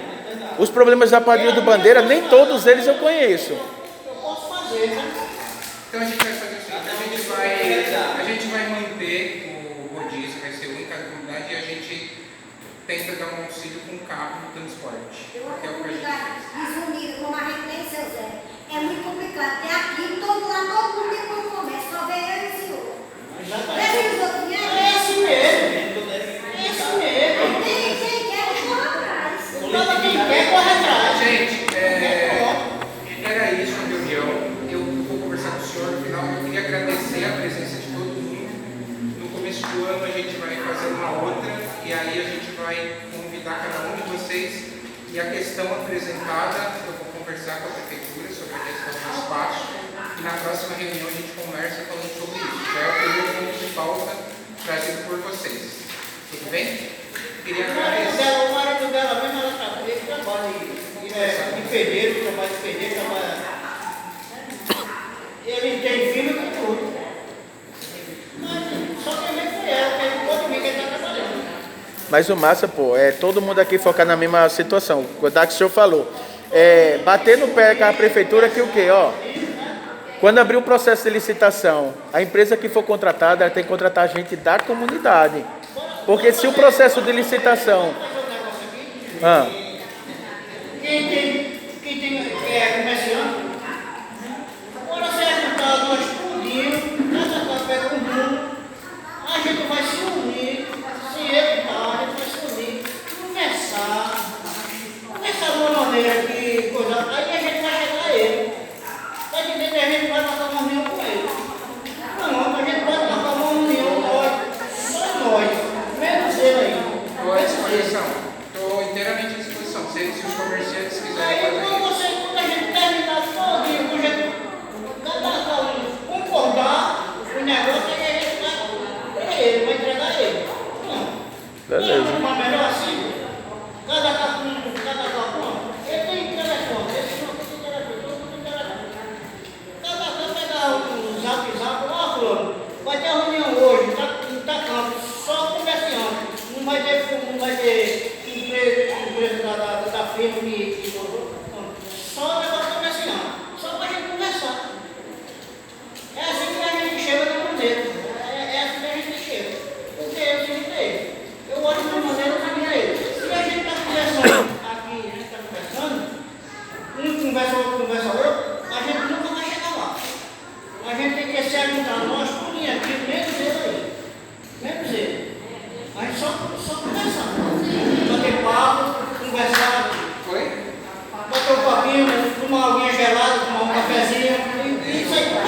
Os problemas da quadrilha do Bandeira, nem todos eles eu conheço. Eu posso fazer, né? Então a gente vai fazer o seguinte, a gente vai manter o rodízio, vai ser um em cada comunidade e a gente tenta dar um auxílio com carro no transporte. Eu vou Que é o que a gente comunicar fez. desunido, como a gente tem, seu Zé. É muito complicado. Tem aqui, todo mundo tem como comércio, só vem eu e o senhor. Vê os outros vêm. É assim mesmo. É assim mesmo. Quem quer, corre atrás. Todo quem quer, corre atrás. Gente, era isso a reunião. Eu vou conversar com o senhor no final. Eu queria agradecer a presença de todo mundo. No começo do ano a gente vai fazer uma outra e aí a gente vai convidar cada um de vocês. E a questão apresentada, eu vou conversar com a prefeitura sobre a questão do espaço. E na próxima reunião a gente conversa falando sobre isso. Já é o primeiro ponto de pauta trazido por vocês. Tudo bem? Queria agradecer. O marido dela mesmo, ela trabalha e de pedreiro, trabalha de pedreiro, trabalha. Ele tem filho com tudo. Mas só que a gente tem todo mundo que ele está trabalhando. Mas o massa, pô, é todo mundo aqui focar na mesma situação. Cuidado que o senhor falou. Bater no pé com a prefeitura que o quê? Ó, quando abrir o processo de licitação, a empresa que for contratada, ela tem que contratar gente da comunidade. Porque se o processo de licitação... Quem é comerciante, agora se ajudar nós tudinho, nessa café comum, a gente vai se unir, se evitar, a gente vai se unir, conversar de uma maneira que coisa, aí a gente vai chegar a ele. Tá entendendo? A gente vai marcar uma reunião com ele. Não, a gente vai marcar uma reunião só nós, menos ele aí. Estou à disposição. Estou inteiramente à disposição. Se os comerciantes quiserem Aí fazer quando a gente terminar todinho, quando a gente concordar o negócio, aí a gente vai entregar a ele. Não. Beleza. Mas melhor assim, cada capum, ele tem telefone, esse não tem telefone, todo mundo tem telefone. Cada pegar um zap, ó, fulano, vai ter reunião hoje, tá campo, só comerciante, não vai ter empresa da firma que só negócio comerciante, só para a gente conversar. É assim que a gente chega no maneiro, é assim que a gente chega. Porque eu sei eu gosto de uma maneira que se a gente está conversando aqui, a gente está conversando, um conversa, outro conversa, outro, a gente nunca vai chegar lá. A gente tem que se ajudar, nós tudinho aqui, menos ele aí. Menos ele. A gente só conversar. Bater papo, conversar. Foi? Bater um papinho, tomar uma aguinha gelada, tomar um cafezinho. Isso aí.